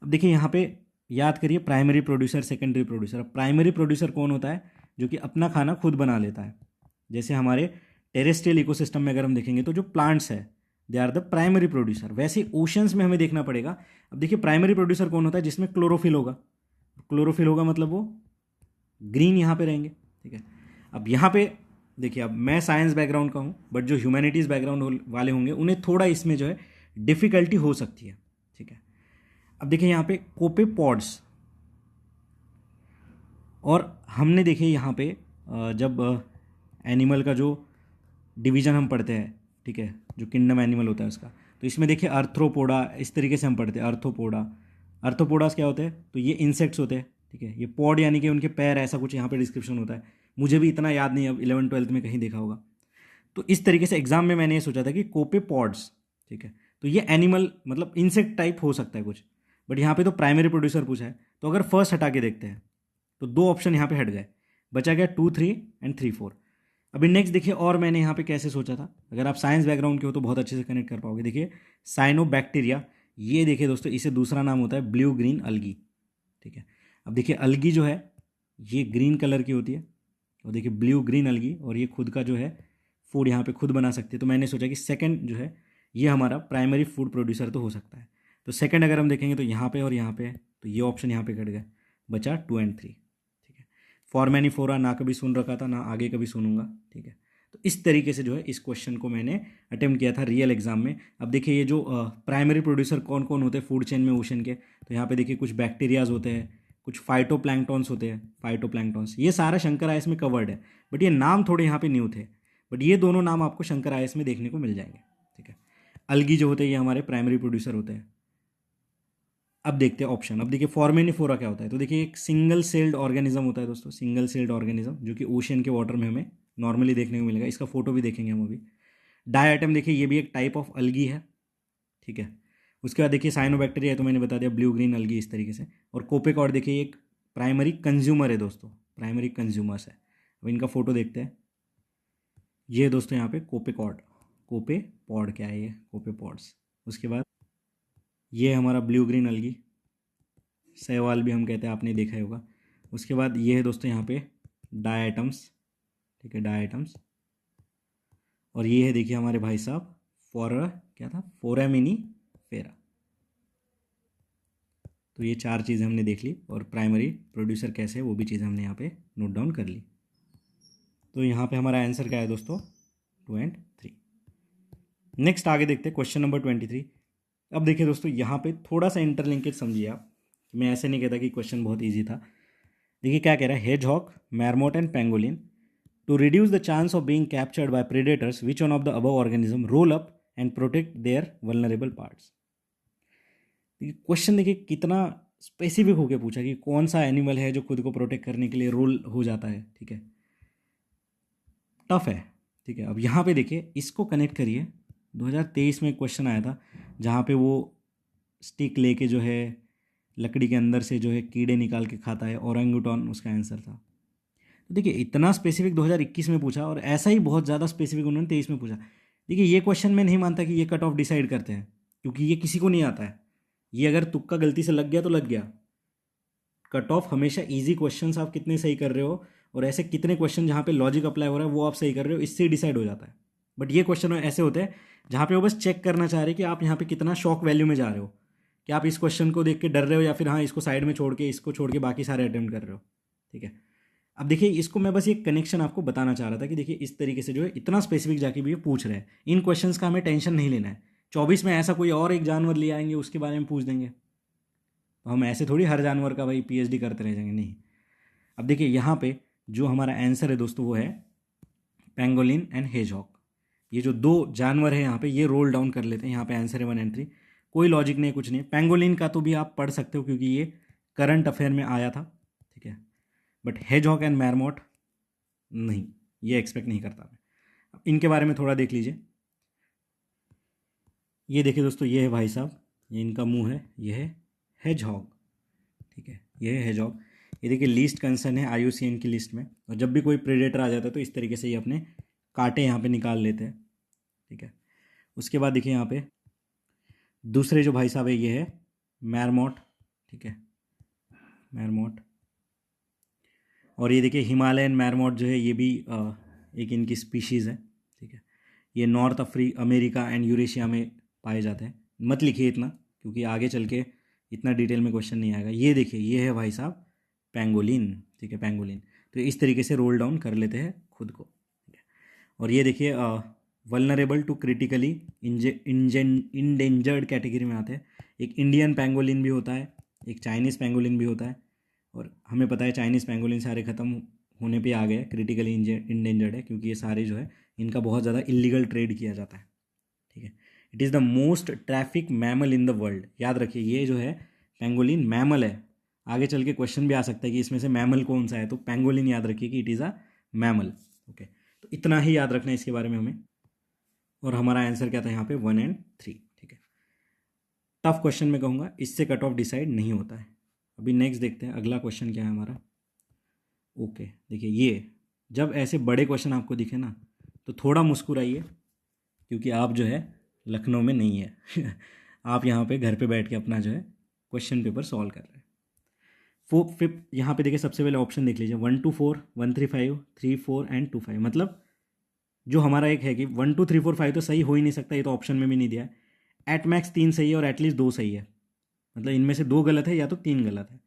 अब देखिए यहाँ पे याद करिए प्राइमरी प्रोड्यूसर, सेकेंडरी प्रोड्यूसर। अब प्राइमरी प्रोड्यूसर कौन होता है? जो कि अपना खाना खुद बना लेता है। जैसे हमारे टेरेस्ट्रियल इकोसिस्टम में अगर हम देखेंगे तो जो प्लांट्स है they are the primary producer. वैसे ओशंस में हमें देखना पड़ेगा। अब देखिए प्राइमरी प्रोड्यूसर कौन होता है? जिसमें क्लोरोफिल होगा। क्लोरोफिल होगा मतलब वो ग्रीन यहाँ पे रहेंगे, ठीक है। अब यहाँ पे देखिए, अब मैं साइंस बैकग्राउंड का हूँ, बट जो ह्यूमैनिटीज़ बैकग्राउंड वाले होंगे उन्हें थोड़ा इसमें जो है डिफ़िकल्टी हो सकती है, ठीक है। अब देखिए यहाँ पे कोपेपॉड्स, और हमने देखिए यहाँ पे जब एनिमल का जो डिवीज़न हम पढ़ते हैं, ठीक है, जो किंगडम एनिमल होता है उसका, तो इसमें देखिए अर्थ्रोपोडा, इस तरीके से हम पढ़ते हैं अर्थ्रोपोडा। अर्थ्रोपोडास क्या होते हैं? तो ये इंसेक्ट्स होते हैं, ठीक है। ये पॉड यानी कि उनके पैर, ऐसा कुछ यहाँ पे डिस्क्रिप्शन होता है। मुझे भी इतना याद नहीं, अब 11th-12th में कहीं देखा होगा। तो इस तरीके से एग्जाम में मैंने ये सोचा था कि कोपेपॉड्स, ठीक है, तो ये एनिमल मतलब इंसेक्ट टाइप हो सकता है कुछ, बट यहाँ पे तो प्राइमरी प्रोड्यूसर पूछा है। तो अगर फर्स्ट हटा के देखते हैं तो 2 ऑप्शन यहाँ पे हट गए, बचा गया 2, 3 एंड 3, 4। अभी नेक्स्ट देखिए, और मैंने यहाँ पे कैसे सोचा था, अगर आप साइंस बैकग्राउंड के हो तो बहुत अच्छे से कनेक्ट कर पाओगे। देखिए साइनोबैक्टीरिया, ये देखिए दोस्तों, इसे दूसरा नाम होता है ब्लू ग्रीन अलगी, ठीक है। अब देखिए अलगी जो है ये ग्रीन कलर की होती है, और देखिए ब्लू ग्रीन अलगी, और ये खुद का जो है फूड यहाँ पे खुद बना सकते हैं। तो मैंने सोचा कि सेकंड जो है ये हमारा प्राइमरी फूड प्रोड्यूसर तो हो सकता है। तो सेकंड अगर हम देखेंगे तो यहाँ पे और यहाँ पे है, तो ये ऑप्शन यहाँ पे कट गया, बचा 2 एंड 3, ठीक है। फॉर्मेनिफोरा ना कभी सुन रखा था, ना आगे कभी सुनूंगा, ठीक है। तो इस तरीके से जो है इस क्वेश्चन को मैंने अटेम्प्ट किया था रियल एग्जाम में। अब देखिए ये जो प्राइमरी प्रोड्यूसर कौन कौन होते हैं फूड चेन में ओशन के, तो यहाँ पे देखिए कुछ बैक्टीरियाज होते हैं, कुछ फाइटोप्लैंक्टॉन्स होते हैं, फाइटोप्लैंक्टॉन्स, ये सारा शंकर आयस में कवर्ड है, बट ये नाम थोड़े यहाँ पे न्यू थे। बट ये दोनों नाम आपको शंकर आयस में देखने को मिल जाएंगे, ठीक है। अलगी जो होते हैं ये हमारे प्राइमरी प्रोड्यूसर होते हैं। अब देखते हैं ऑप्शन। अब देखिए फॉर्मेनिफोरा क्या होता है, तो देखिए एक सिंगल सेल्ड ऑर्गेनिज्म होता है दोस्तों, सिंगल सेल्ड ऑर्गेनिज्म, जो कि ओशन के वाटर में हमें नॉर्मली देखने को मिलेगा। इसका फोटो भी देखेंगे हम अभी। डायटम देखिए ये भी एक टाइप ऑफ अलगी है, ठीक है। उसके बाद देखिए साइनोबैक्टीरिया है, तो मैंने बता दिया ब्लू ग्रीन अलगी इस तरीके से। और कोपेकॉड देखिए एक प्राइमरी कंज्यूमर है दोस्तों, प्राइमरी कंज्यूमर्स है। अब इनका फोटो देखते हैं। ये दोस्तों यहाँ पे कोपेकॉड, कोपेपॉड क्या है ये, कोपेपॉड्स। उसके बाद ये हमारा ब्लू ग्रीन अलगी, शैवाल भी हम कहते हैं, आपने देखा ही होगा। उसके बाद ये है दोस्तों यहाँ पे डायटम्स, ठीक है, डायटम्स। और ये है देखिए हमारे भाई साहब क्या था, फोरामिनीफेरा। तो ये 4 चीज़ें हमने देख ली, और प्राइमरी प्रोड्यूसर कैसे है वो भी चीज़ें हमने यहाँ पे नोट डाउन कर ली। तो यहाँ पे हमारा आंसर क्या है दोस्तों, 2 एंड 3। नेक्स्ट आगे देखते हैं क्वेश्चन नंबर 23। अब देखिए दोस्तों यहाँ पे थोड़ा सा इंटरलिंकेज समझिए आप, मैं ऐसे नहीं कहता कि क्वेश्चन बहुत ईजी था। देखिए क्या कह रहा है, hedgehog, marmot and pangolin to reduce the chance of being captured by predators which one of the above organism roll up and protect their vulnerable parts. Question देखिए कितना स्पेसिफिक होकर पूछा कि कौन सा एनिमल है जो खुद को प्रोटेक्ट करने के लिए रोल हो जाता है, ठीक है, टफ है, ठीक है। अब यहाँ पे देखिए इसको कनेक्ट करिए, 2023 में क्वेश्चन आया था जहाँ पे वो स्टिक लेके जो है लकड़ी के अंदर से जो है कीड़े निकाल के खाता है, ओरंगुटान उसका आंसर था। तो देखिए इतना स्पेसिफिक 2021 में पूछा, और ऐसा ही बहुत ज़्यादा स्पेसिफिक उन्होंने 23 में पूछा। देखिए ये क्वेश्चन मैं नहीं मानता कि ये कट ऑफ डिसाइड करते हैं, क्योंकि ये किसी को नहीं आता है। ये अगर तुक्का गलती से लग गया तो लग गया। कट ऑफ हमेशा ईजी क्वेश्चन आप कितने सही कर रहे हो, और ऐसे कितने क्वेश्चन जहाँ पे लॉजिक अप्लाई हो रहा है वो आप सही कर रहे हो, इससे डिसाइड हो जाता है। बट ये क्वेश्चन ऐसे होते हैं जहाँ पे वो बस चेक करना चाह रहे हैं कि आप यहाँ पे कितना शॉक वैल्यू में जा रहे हो, कि आप इस क्वेश्चन को देख के डर रहे हो या फिर हाँ इसको साइड में छोड़ के इसको छोड़ के बाकी सारे अटेम्प्ट कर रहे हो, ठीक है। अब देखिए इसको मैं बस ये कनेक्शन आपको बताना चाह रहा था कि देखिए इस तरीके से जो है इतना स्पेसिफिक जाके भी ये पूछ रहे हैं। इन क्वेश्चंस का हमें टेंशन नहीं लेना है। 24 में ऐसा कोई और एक जानवर ले आएंगे उसके बारे में पूछ देंगे, तो हम ऐसे थोड़ी हर जानवर का भाई पीएचडी करते रह जाएंगे, नहीं। अब देखिए यहाँ पे जो हमारा आंसर है दोस्तों वो है पेंगोलिन एंड हेजहॉग। ये जो दो जानवर है यहाँ पे ये रोल डाउन कर लेते हैं, यहाँ पे आंसर है 1 and 3। कोई लॉजिक नहीं, कुछ नहीं। पेंगोलिन का तो भी आप पढ़ सकते हो क्योंकि ये करंट अफेयर में आया था, ठीक है। बट हेजहॉग एंड मैरमॉट नहीं, ये एक्सपेक्ट नहीं करता मैं। अब इनके बारे में थोड़ा देख लीजिए। ये देखिए दोस्तों, ये है भाई साहब, ये इनका मुंह है, ये है हेजहॉग, ठीक है, ये है हेजहॉग। ये देखिए लीस्ट कंसर्न है IUCN की लिस्ट में, और जब भी कोई प्रेडेटर आ जाता है तो इस तरीके से ये अपने कांटे यहाँ पे निकाल लेते हैं, ठीक है। उसके बाद देखिए यहाँ पे दूसरे जो भाई साहब है ये है मैरमॉट, ठीक है, मैरमॉट। और ये देखिए हिमालयन मैरमॉट जो है ये भी एक इनकी स्पीशीज़ है, ठीक है। ये नॉर्थ अमेरिका एंड यूरेशिया में पाए जाते हैं। मत लिखिए इतना क्योंकि आगे चल के इतना डिटेल में क्वेश्चन नहीं आएगा। ये देखिए ये है भाई साहब पेंगोलिन, ठीक है, पेंगोलिन। तो इस तरीके से रोल डाउन कर लेते हैं खुद को, ठीक है। और ये देखिए vulnerable to critically endangered category में आते हैं। एक इंडियन पेंगोलिन भी होता है, एक चाइनीज़ पेंगोलिन भी होता है, और हमें पता है चाइनीज़ पेंगोलिन सारे ख़त्म होने पे आ गए, क्रिटिकली इंडेंजर्ड है क्योंकि ये सारे जो है इनका बहुत ज़्यादा इलीगल ट्रेड किया जाता है, ठीक है। It is the most traffic mammal in the world. याद रखिए ये जो है पेंगोलिन मैमल है। आगे चल के क्वेश्चन भी आ सकता है कि इसमें से मैमल कौन सा है, तो पेंगोलिन याद रखिए कि it is a mammal, okay. तो इतना ही याद रखना है इसके बारे में हमें। और हमारा आंसर क्या था यहाँ पे 1 and 3, ठीक है। टफ क्वेश्चन में कहूँगा, इससे कट ऑफ डिसाइड नहीं होता है। अभी नेक्स्ट देखते हैं अगला क्वेश्चन क्या है हमारा। ओके देखिए ये जब ऐसे बड़े क्वेश्चन आपको दिखे ना तो थोड़ा मुस्कुराइए क्योंकि आप जो है लखनऊ में नहीं है आप यहाँ पे घर पे बैठ के अपना जो है क्वेश्चन पेपर सॉल्व कर रहे हैं। 5 यहाँ पे देखिए सबसे पहले ऑप्शन देख लीजिए 1 to 4, 1 3 5, 3 4 and 2 5। मतलब जो हमारा एक है कि 1 2 3 4 5 तो सही हो ही नहीं सकता, ये तो ऑप्शन में भी नहीं दिया है। एट मैक्स 3 सही है और एटलीस्ट 2 सही है, मतलब इनमें से 2 गलत है या तो 3 गलत है।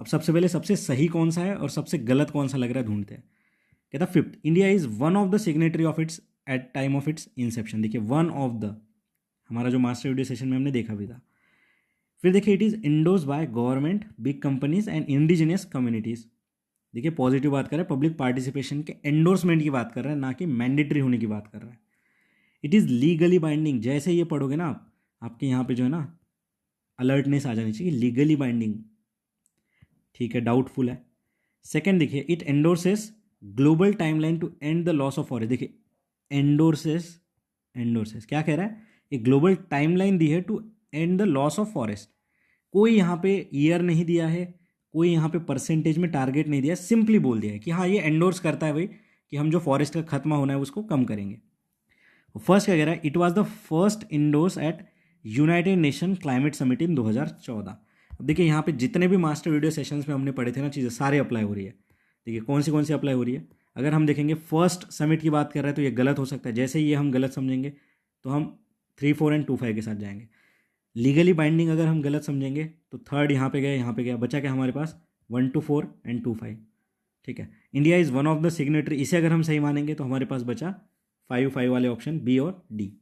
अब सबसे पहले सबसे सही कौन सा है और सबसे गलत कौन सा लग रहा है ढूंढते हैं। कहता 5th, India is one of the signatory of its at time of its inception. देखिए वन ऑफ द, हमारा जो मास्टर वीडियो सेशन में हमने देखा भी था। फिर देखिए it is endorse by government, big companies and indigenous communities. देखिए पॉजिटिव बात कर रहे हैं, पब्लिक पार्टिसिपेशन के एंडोर्समेंट की बात कर रहे हैं, ना कि मैंडेटरी होने की बात कर रहे हैं। It is legally binding. जैसे ये पढ़ोगे ना आप, आपके यहाँ पे जो है ना अलर्टनेस आ जानी चाहिए, लीगली बाइंडिंग, ठीक है, डाउटफुल है। सेकेंड देखिए it endorses global timeline to end the loss of forest. देखिए एंडोर्सेस, एंडोर्सेस क्या कह रहा है, एक ग्लोबल टाइमलाइन दी है to end the loss of forest. कोई यहाँ पे ईयर नहीं दिया है, कोई यहाँ पे परसेंटेज में टारगेट नहीं दिया, सिंपली बोल दिया है कि हाँ ये एंडोर्स करता है भाई कि हम जो फॉरेस्ट का खत्म होना है उसको कम करेंगे। फर्स्ट क्या कह रहा है, it was the first endorse at United Nation climate summit in 2014। अब देखिए यहाँ पे जितने भी मास्टर वीडियो सेशंस में हमने पढ़े थे ना चीज़ें, सारे अप्लाई हो रही है। देखिए कौन सी अप्लाई हो रही है। अगर हम देखेंगे फर्स्ट समिट की बात कर रहे हैं तो ये गलत हो सकता है, जैसे ही ये हम गलत समझेंगे तो हम 3 4 and 2 5 के साथ जाएंगे। लीगली बाइंडिंग अगर हम गलत समझेंगे तो थर्ड यहाँ पे गए, यहाँ पे गया, बचा क्या हमारे पास 1 to 4 and 2 5, ठीक है। India is one of the signatory, इसे अगर हम सही मानेंगे तो हमारे पास बचा 5 5 वाले ऑप्शन बी और डी।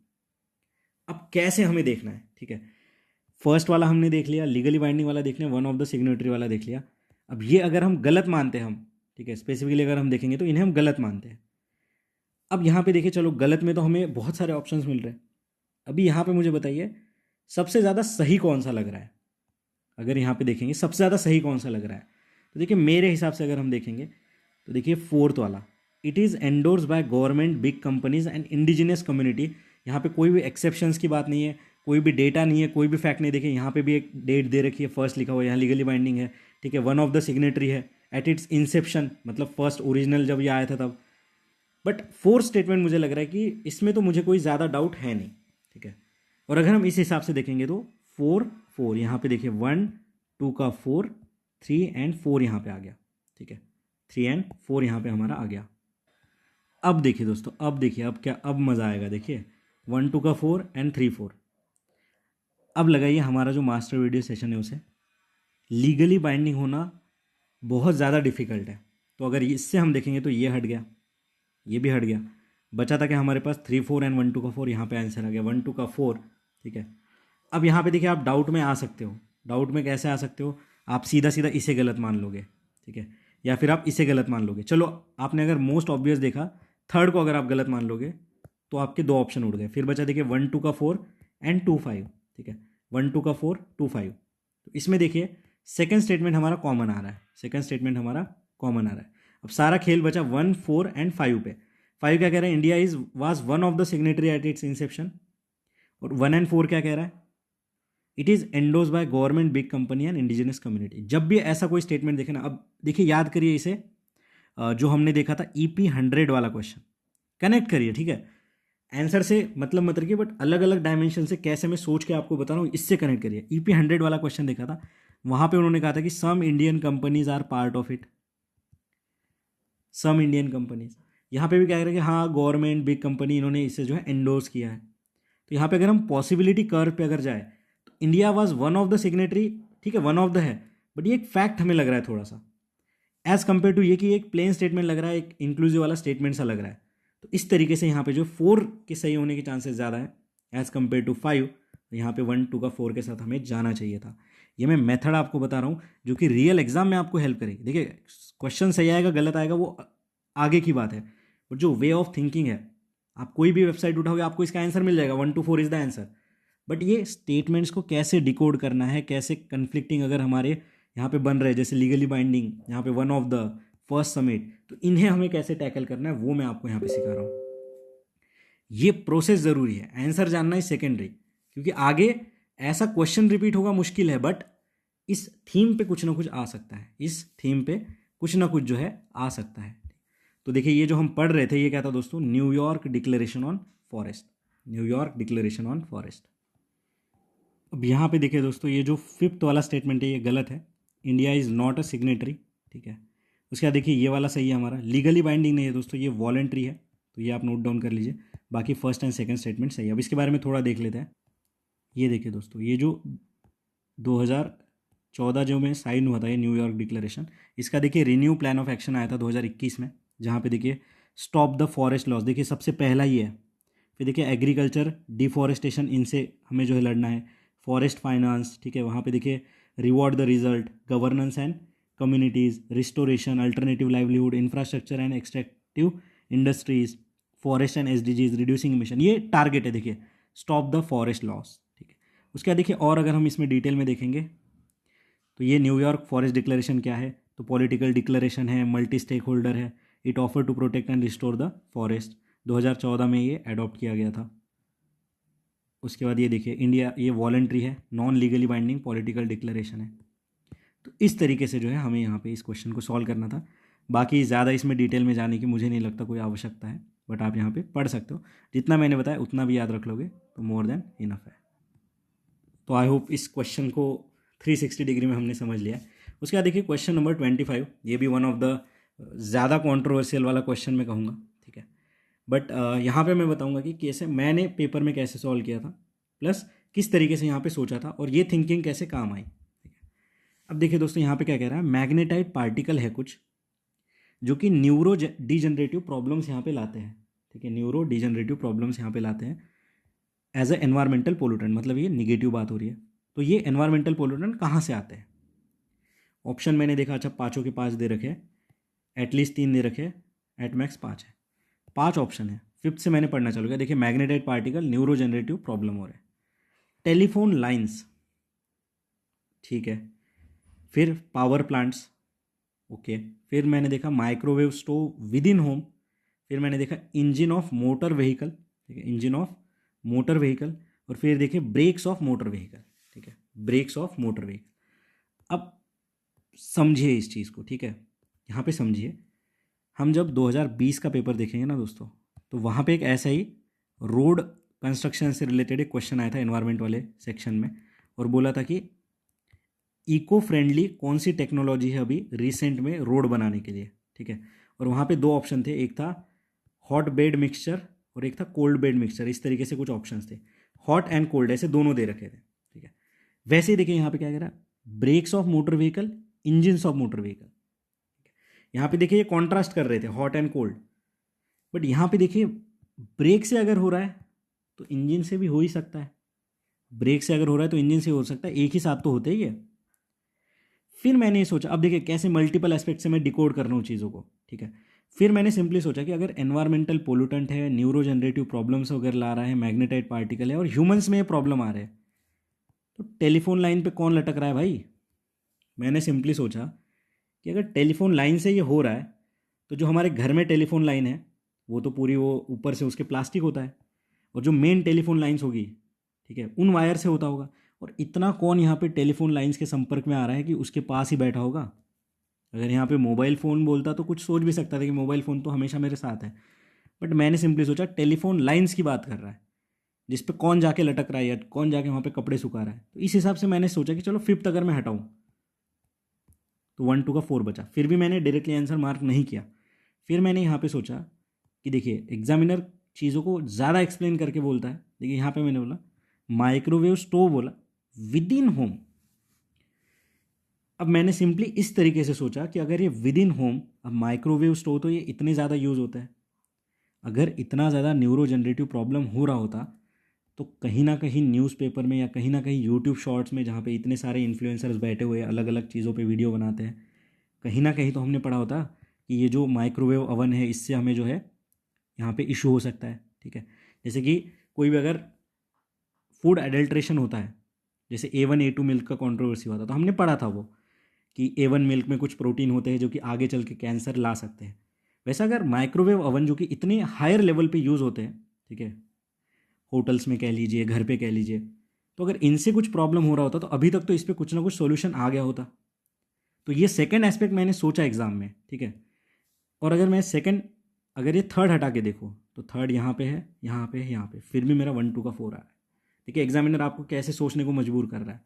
अब कैसे हमें देखना है, ठीक है, फर्स्ट वाला हमने देख लिया, लीगली बाइंडिंग वाला देख लिया, वन ऑफ द सिग्नेटरी वाला देख लिया। अब ये अगर हम गलत मानते हैं हम, ठीक है, स्पेसिफिकली अगर हम देखेंगे तो इन्हें हम गलत मानते हैं। अब यहाँ पे देखिए चलो गलत में तो हमें बहुत सारे ऑप्शंस मिल रहे हैं। अभी यहाँ पे मुझे बताइए सबसे ज़्यादा सही कौन सा लग रहा है। अगर यहाँ पे देखेंगे सबसे ज़्यादा सही कौन सा लग रहा है तो देखिए मेरे हिसाब से अगर हम देखेंगे तो देखिए फोर्थ वाला, it is endorse bye government, big companies and indigenous community. यहाँ पे कोई भी एक्सेप्शंस की बात नहीं है, कोई भी डेटा नहीं है, कोई भी फैक्ट नहीं। देखिए यहाँ पे भी एक डेट दे रखी है, फर्स्ट लिखा हुआ है, यहाँ लीगली बाइंडिंग है, ठीक है, वन ऑफ द सिग्नेटरी है एट इट्स इंसेप्शन, मतलब फर्स्ट ओरिजिनल जब ये आया था तब। बट फोर्थ स्टेटमेंट मुझे लग रहा है कि इसमें तो मुझे कोई ज़्यादा डाउट है नहीं, ठीक है। और अगर हम इस हिसाब से देखेंगे तो 4 4 यहाँ पे देखिए 1 2 का 4, 3 and 4 यहाँ पे आ गया, ठीक है, 3 and 4 यहाँ पे हमारा आ गया। अब देखिए दोस्तों, अब देखिए अब क्या, अब मज़ा आएगा। देखिए 1 2 का 4 and 3 4, अब लगाइए हमारा जो मास्टर वीडियो सेशन है उसे लीगली बाइंडिंग होना बहुत ज़्यादा डिफिकल्ट है। तो अगर इससे हम देखेंगे तो ये हट गया, ये भी हट गया, बचा था कि हमारे पास 3 4 एंड 1 2 का 4, यहाँ पे आंसर आ गया 1 2 का 4। ठीक है, अब यहाँ पे देखिए आप डाउट में आ सकते हो। डाउट में कैसे आ सकते हो? आप सीधा सीधा इसे गलत मान लोगे, ठीक है, या फिर आप इसे गलत मान लोगे। चलो आपने अगर मोस्ट ऑब्वियस देखा, थर्ड को अगर आप गलत मान लोगे तो आपके दो ऑप्शन उड़ गए। फिर बचा देखिए 1 2 का 4 एंड 2 5। ठीक है, 1 2 का 4 2 5। तो इसमें देखिए सेकेंड स्टेटमेंट हमारा कॉमन आ रहा है, सेकेंड स्टेटमेंट हमारा कॉमन आ रहा है। अब सारा खेल बचा 1 4 एंड 5 पे। 5 क्या कह रहा है? India is was one of the signatory at its inception. और 1 एंड 4 क्या कह रहा है? It is endorse bye government, big company and indigenous community. जब भी ऐसा कोई स्टेटमेंट देखे ना, अब देखिए याद करिए इसे, जो हमने देखा था EP 100 वाला क्वेश्चन, कनेक्ट करिए। ठीक है, आंसर से मतलब मत रखिए, बट अलग अलग डायमेंशन से कैसे मैं सोच के आपको बता रहा हूँ, इससे कनेक्ट करिए। EP 100 वाला क्वेश्चन देखा था, वहां पे उन्होंने कहा था कि some Indian companies are part of it, some Indian companies. यहाँ पे भी क्या कह रहे हैं कि हाँ गवर्नमेंट, बिग कंपनी, इन्होंने इसे जो है एंडोर्स किया है। तो यहाँ पे अगर हम पॉसिबिलिटी कर्व पे अगर जाए तो India was one of the signatory. ठीक है, वन ऑफ द है, बट ये एक फैक्ट हमें लग रहा है थोड़ा सा, एज कंपेयर टू ये कि एक प्लेन स्टेटमेंट लग रहा है, एक इंक्लूसिव वाला स्टेटमेंट सा लग रहा है। तो इस तरीके से यहाँ पे जो 4 के सही होने के चांसेस ज़्यादा है एज कंपेयर टू 5। यहाँ पे 1 2 का 4 के साथ हमें जाना चाहिए था। ये मैं मेथड आपको बता रहा हूँ जो कि रियल एग्जाम में आपको हेल्प करेगी। देखिए क्वेश्चन सही आएगा गलत आएगा वो आगे की बात है, बट जो वे ऑफ थिंकिंग है, आप कोई भी वेबसाइट उठाओगे आपको इसका आंसर मिल जाएगा, 1 2 4 इज द आंसर। बट ये स्टेटमेंट्स को कैसे डिकोड करना है, कैसे कन्फ्लिक्टिंग अगर हमारे यहाँ पे बन रहे हैं, जैसे लीगली बाइंडिंग, यहाँ पे one of the first summit, तो इन्हें हमें कैसे टैकल करना है वो मैं आपको यहाँ पे सिखा रहा हूँ। ये प्रोसेस ज़रूरी है, आंसर जानना ही सेकेंडरी, क्योंकि आगे ऐसा क्वेश्चन रिपीट होगा मुश्किल है, बट इस थीम पे कुछ ना कुछ आ सकता है, इस थीम पे कुछ ना कुछ जो है आ सकता है। तो देखिए ये जो हम पढ़ रहे थे ये क्या था दोस्तों? New York declaration on forest, New York declaration on forest. अब यहाँ पे देखिए दोस्तों, ये जो फिफ्थ वाला स्टेटमेंट है ये गलत है, India is not a signatory. ठीक है, उसके बाद देखिए ये वाला सही है हमारा, लीगली बाइंडिंग नहीं है दोस्तों, ये वॉलेंट्री है, तो ये आप नोट डाउन कर लीजिए। बाकी फर्स्ट एंड सेकंड स्टेटमेंट सही है। अब इसके बारे में थोड़ा देख लेते हैं। ये देखिए दोस्तों, ये जो 2014 जो में साइन हुआ था ये न्यूयॉर्क डिक्लेरेशन, इसका देखिए रिन्यू प्लान ऑफ एक्शन आया था 2021 में, जहाँ पे देखिए स्टॉप द फॉरेस्ट लॉस, देखिए सबसे पहला ही है। फिर देखिए एग्रीकल्चर डिफॉरेस्टेशन, इनसे हमें जो है लड़ना है। फॉरेस्ट फाइनेंस, ठीक है, वहाँ पे देखिए reward the result, governance and communities, restoration, alternative livelihood, infrastructure and extractive industries, forest and SDGs, reducing emission, ये टारगेट है देखिए, स्टॉप द फॉरेस्ट लॉस। ठीक है, उसके बाद देखिए और अगर हम इसमें डिटेल में देखेंगे तो ये न्यूयॉर्क फॉरेस्ट डिक्लेरेशन क्या है, तो पॉलिटिकल डिक्लेरेशन है, मल्टी स्टेक होल्डर है, it offer to protect and restore the forest. 2014 में ये अडॉप्ट किया गया था। उसके बाद ये देखिए इंडिया, ये वॉलंटरी है, non legally binding political declaration है। तो इस तरीके से जो है हमें यहाँ पे इस क्वेश्चन को सॉल्व करना था। बाकी ज़्यादा इसमें डिटेल में जाने की मुझे नहीं लगता कोई आवश्यकता है, बट आप यहाँ पे पढ़ सकते हो, जितना मैंने बताया उतना भी याद रख लोगे तो मोर देन इनफ है। तो आई होप इस क्वेश्चन को 360 डिग्री में हमने समझ लिया। उसके बाद देखिए क्वेश्चन नंबर 25, ये भी वन ऑफ द ज़्यादा कॉन्ट्रोवर्शियल वाला क्वेश्चन मैं कहूँगा। ठीक है, बट यहाँ पे मैं बताऊँगा कि कैसे मैंने पेपर में कैसे सॉल्व किया था, प्लस किस तरीके से यहाँ पे सोचा था और ये थिंकिंग कैसे काम आई। ठीक है, अब देखिए दोस्तों यहाँ पे क्या कह रहा है, मैग्नेटाइट पार्टिकल है कुछ जो कि न्यूरो डिजनरेटिव प्रॉब्लम्स यहाँ पे लाते हैं। ठीक है, न्यूरो डिजनरेटिव प्रॉब्लम्स यहाँ पे लाते हैं एज ए एनवायरमेंटल पोल्यूटेंट, मतलब ये निगेटिव बात हो रही है। तो ये एनवायरमेंटल पोल्यूटेंट कहाँ से आते हैं? ऑप्शन मैंने देखा, अच्छा पाँचों के 5 दे रखे, एटलीस्ट 3 दे रखे, एट मैक्स 5 है, 5 ऑप्शन है। फिफ्थ से मैंने पढ़ना चालू किया, देखिए magnetite particle, neuro generative problem हो रहे हैं, टेलीफोन लाइन्स, ठीक है, फिर पावर प्लांट्स, ओके, फिर मैंने देखा microwave stove with in home, फिर मैंने देखा इंजन ऑफ मोटर व्हीकल, ठीक है, इंजन ऑफ मोटर व्हीकल, और फिर देखिए ब्रेक्स ऑफ मोटर व्हीकल। ठीक है, ब्रेक्स ऑफ मोटर व्हीकल। अब समझिए इस चीज़ को, ठीक है, यहाँ पे समझिए। हम जब 2020 का पेपर देखेंगे ना दोस्तों, तो वहाँ पे एक ऐसा ही रोड कंस्ट्रक्शन से रिलेटेड एक क्वेश्चन आया था एनवायरनमेंट वाले सेक्शन में, और बोला था कि इको फ्रेंडली कौन सी टेक्नोलॉजी है अभी रिसेंट में रोड बनाने के लिए। ठीक है, और वहाँ पे 2 ऑप्शन थे, एक था हॉट बेड मिक्सचर और एक था कोल्ड बेड मिक्सचर, इस तरीके से कुछ ऑप्शंस थे, हॉट एंड कोल्ड ऐसे दोनों दे रखे थे। ठीक है, वैसे ही देखिए यहाँ पे क्या कह रहा है, brakes of motor vehicle, engines of motor vehicle. यहाँ पे देखिए ये कॉन्ट्रास्ट कर रहे थे हॉट एंड कोल्ड, बट यहाँ पे देखिए ब्रेक से अगर हो रहा है तो इंजन से भी हो ही सकता है, ब्रेक से अगर हो रहा है तो इंजन से हो सकता है, एक ही साथ तो होते ही है। फिर मैंने ये सोचा, अब देखिए कैसे मल्टीपल एस्पेक्ट से मैं डिकोड कर रहा हूँ चीज़ों को, ठीक है। फिर मैंने सिंपली सोचा कि अगर एनवायरमेंटल पोल्यूटेंट है, न्यूरो जनरेटिव प्रॉब्लम्स वगैरह ला रहा है, मैग्नेटाइट पार्टिकल है और ह्यूमंस में ये प्रॉब्लम आ रहे हैं, तो टेलीफोन लाइन पे कौन लटक रहा है भाई। मैंने सिंपली सोचा कि अगर टेलीफोन लाइन से ये हो रहा है तो जो हमारे घर में टेलीफोन लाइन है वो तो पूरी वो ऊपर से उसके प्लास्टिक होता है, और जो मेन टेलीफोन लाइंस होगी, ठीक है, उन वायर से होता होगा। और इतना कौन यहाँ पे टेलीफोन लाइंस के संपर्क में आ रहा है कि उसके पास ही बैठा होगा। अगर यहाँ पे मोबाइल फ़ोन बोलता तो कुछ सोच भी सकता था कि मोबाइल फ़ोन तो हमेशा मेरे साथ है, बट मैंने सिंपली सोचा टेलीफोन लाइंस की बात कर रहा है, जिस पे कौन जाके लटक रहा है या कौन जाके वहाँ पे कपड़े सुखा रहा है। तो इस हिसाब से मैंने सोचा कि चलो फिफ्थ अगर मैं हटाऊँ तो 1 2 का 4 बचा। फिर भी मैंने डायरेक्टली आंसर मार्क नहीं किया। फिर मैंने यहाँ पे सोचा कि देखिए एग्जामिनर चीज़ों को ज़्यादा एक्सप्लेन करके बोलता है। देखिए यहाँ पे मैंने बोला माइक्रोवेव स्टोव, बोला विद इन होम। अब मैंने सिंपली इस तरीके से सोचा कि अगर ये विद इन होम, अब माइक्रोवेव स्टोव तो ये इतने ज़्यादा यूज़ होता है, अगर इतना ज़्यादा न्यूरो जनरेटिव प्रॉब्लम हो रहा होता तो कहीं ना कहीं न्यूज़पेपर में या कहीं ना कहीं यूट्यूब शॉर्ट्स में, जहाँ पे इतने सारे इन्फ्लुएंसर्स बैठे हुए अलग अलग चीज़ों पे वीडियो बनाते हैं, कहीं ना कहीं तो हमने पढ़ा होता कि ये जो माइक्रोवेव ओवन है इससे हमें जो है यहाँ पे इशू हो सकता है, ठीक है। जैसे कि कोई भी अगर फूड एडल्ट्रेशन होता है, जैसे A1 A2 मिल्क का कंट्रोवर्सी हुआ था, तो हमने पढ़ा था वो कि A1 मिल्क में कुछ प्रोटीन होते हैं जो कि आगे चल के कैंसर ला सकते हैं। वैसा अगर माइक्रोवेव ओवन जो कि इतने हायर लेवल पे यूज़ होते हैं, ठीक है, होटल्स में कह लीजिए, घर पे कह लीजिए, तो अगर इनसे कुछ प्रॉब्लम हो रहा होता तो अभी तक तो इस पर कुछ ना कुछ सोल्यूशन आ गया होता। तो ये सेकेंड एस्पेक्ट मैंने सोचा एग्जाम में, ठीक है। और अगर मैं सेकंड, अगर ये थर्ड हटा के देखो तो थर्ड यहाँ पे है, यहाँ पे है, यहाँ पे, फिर भी मेरा 1 2 का 4 आया है। देखिए एग्जामिनर आपको कैसे सोचने को मजबूर कर रहा है।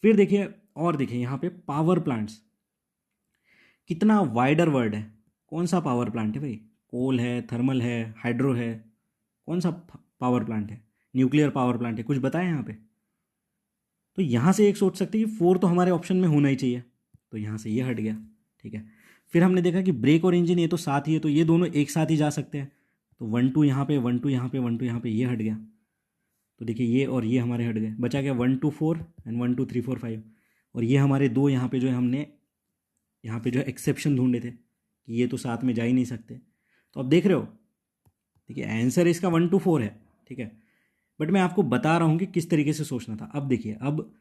फिर देखिए, और देखिए यहाँ पे पावर प्लांट्स, कितना वाइडर वर्ड है। कौन सा पावर प्लांट है भाई, कोल है, थर्मल है, हाइड्रो है, कौन सा पावर प्लांट है, न्यूक्लियर पावर प्लांट है, कुछ बताएं यहाँ पे। तो यहाँ से एक सोच सकते हैं कि 4 तो हमारे ऑप्शन में होना ही चाहिए, तो यहाँ से ये हट गया, ठीक है। फिर हमने देखा कि ब्रेक और इंजन ये तो साथ ही है, तो ये दोनों एक साथ ही जा सकते हैं, तो 1 2 यहाँ पे, 1 2 यहाँ पे, 1 2 यहाँ पे, ये हट गया। तो देखिए ये और ये हमारे हट गए, बचा गया 1 2 4 एंड 1 2 3 4 5। और ये हमारे दो यहाँ पे जो है हमने यहाँ पे जो है एक्सेप्शन ढूंढे थे कि ये तो साथ में जा ही नहीं सकते। तो अब देख रहे हो, देखिए आंसर इसका 1 2 4 है, ठीक है, बट मैं आपको बता रहा हूँ कि किस तरीके से सोचना था। अब देखिए, अब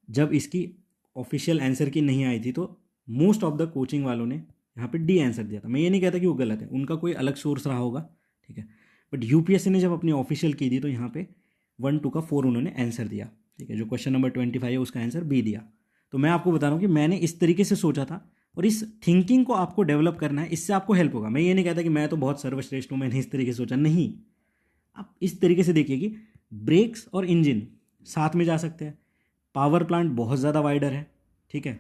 जब इसकी ऑफिशियल आंसर की नहीं आई थी तो मोस्ट ऑफ द कोचिंग वालों ने यहाँ पे डी आंसर दिया था। मैं ये नहीं कहता कि वो गलत है, उनका कोई अलग सोर्स रहा होगा, ठीक है, बट यूपीएससी ने जब अपनी ऑफिशियल की थी तो यहाँ पे 1 2 का 4 उन्होंने आंसर दिया, ठीक है। जो क्वेश्चन नंबर 25 है उसका आंसर बी दिया। तो मैं आपको बता रहा हूँ कि मैंने इस तरीके से सोचा था, और इस थिंकिंग को आपको डेवलप करना है, इससे आपको हेल्प होगा। मैं ये नहीं कहता कि मैं तो बहुत सर्वश्रेष्ठ हूँ, मैंने इस तरीके से सोचा, नहीं। आप इस तरीके से देखिए कि ब्रेक्स और इंजन साथ में जा सकते हैं, पावर प्लांट बहुत ज़्यादा वाइडर है, ठीक है,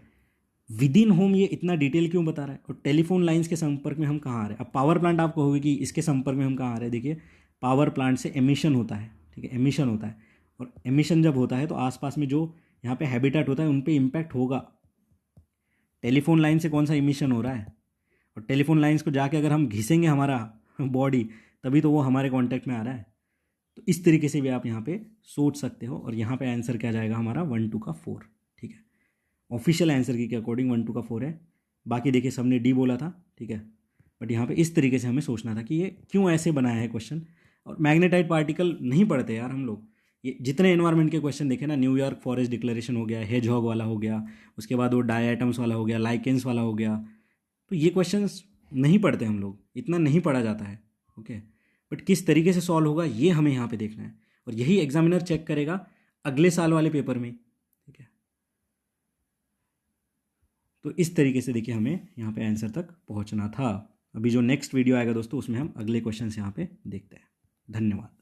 विद इन होम ये इतना डिटेल क्यों बता रहा है, और टेलीफोन लाइंस के संपर्क में हम कहाँ आ रहे हैं। अब पावर प्लांट आप कहोगे कि इसके संपर्क में हम कहाँ आ रहे हैं, देखिए पावर प्लांट से एमिशन होता है, ठीक है, एमिशन होता है, और एमिशन जब होता है तो आसपास में जो यहाँ पे हैबिटेट होता है उन पे इम्पैक्ट होगा। टेलीफोन लाइन से कौन सा इमिशन हो रहा है, और टेलीफोन लाइंस को जाके अगर हम घिसेंगे हमारा बॉडी, तभी तो वो हमारे कांटेक्ट में आ रहा है। तो इस तरीके से भी आप यहाँ पे सोच सकते हो, और यहाँ पे आंसर क्या जाएगा हमारा 1 2 का 4, ठीक है। ऑफिशियल आंसर की अकॉर्डिंग 1 2 का 4 है। बाकी देखिए सबने डी बोला था, ठीक है, बट यहाँ पे इस तरीके से हमें सोचना था कि ये क्यों ऐसे बनाया है क्वेश्चन। और मैग्नेटाइट पार्टिकल नहीं पढ़ते यार हम लोग, ये जितने एनवायरनमेंट के क्वेश्चन देखे ना, न्यूयॉर्क फॉरेस्ट डिक्लेरेशन हो गया, हेजहॉग वाला हो गया, उसके बाद वो डायटम्स वाला हो गया, लाइकेंस वाला हो गया, तो ये क्वेश्चंस नहीं पढ़ते हम लोग, इतना नहीं पढ़ा जाता है, ओके। बट किस तरीके से सॉल्व होगा ये हमें यहाँ पे देखना है, और यही एग्जामिनर चेक करेगा अगले साल वाले पेपर में, ठीक है। तो इस तरीके से देखिए हमें यहाँ पे आंसर तक पहुँचना था। अभी जो नेक्स्ट वीडियो आएगा दोस्तों उसमें हम अगले क्वेश्चन यहाँ पे देखते हैं। धन्यवाद।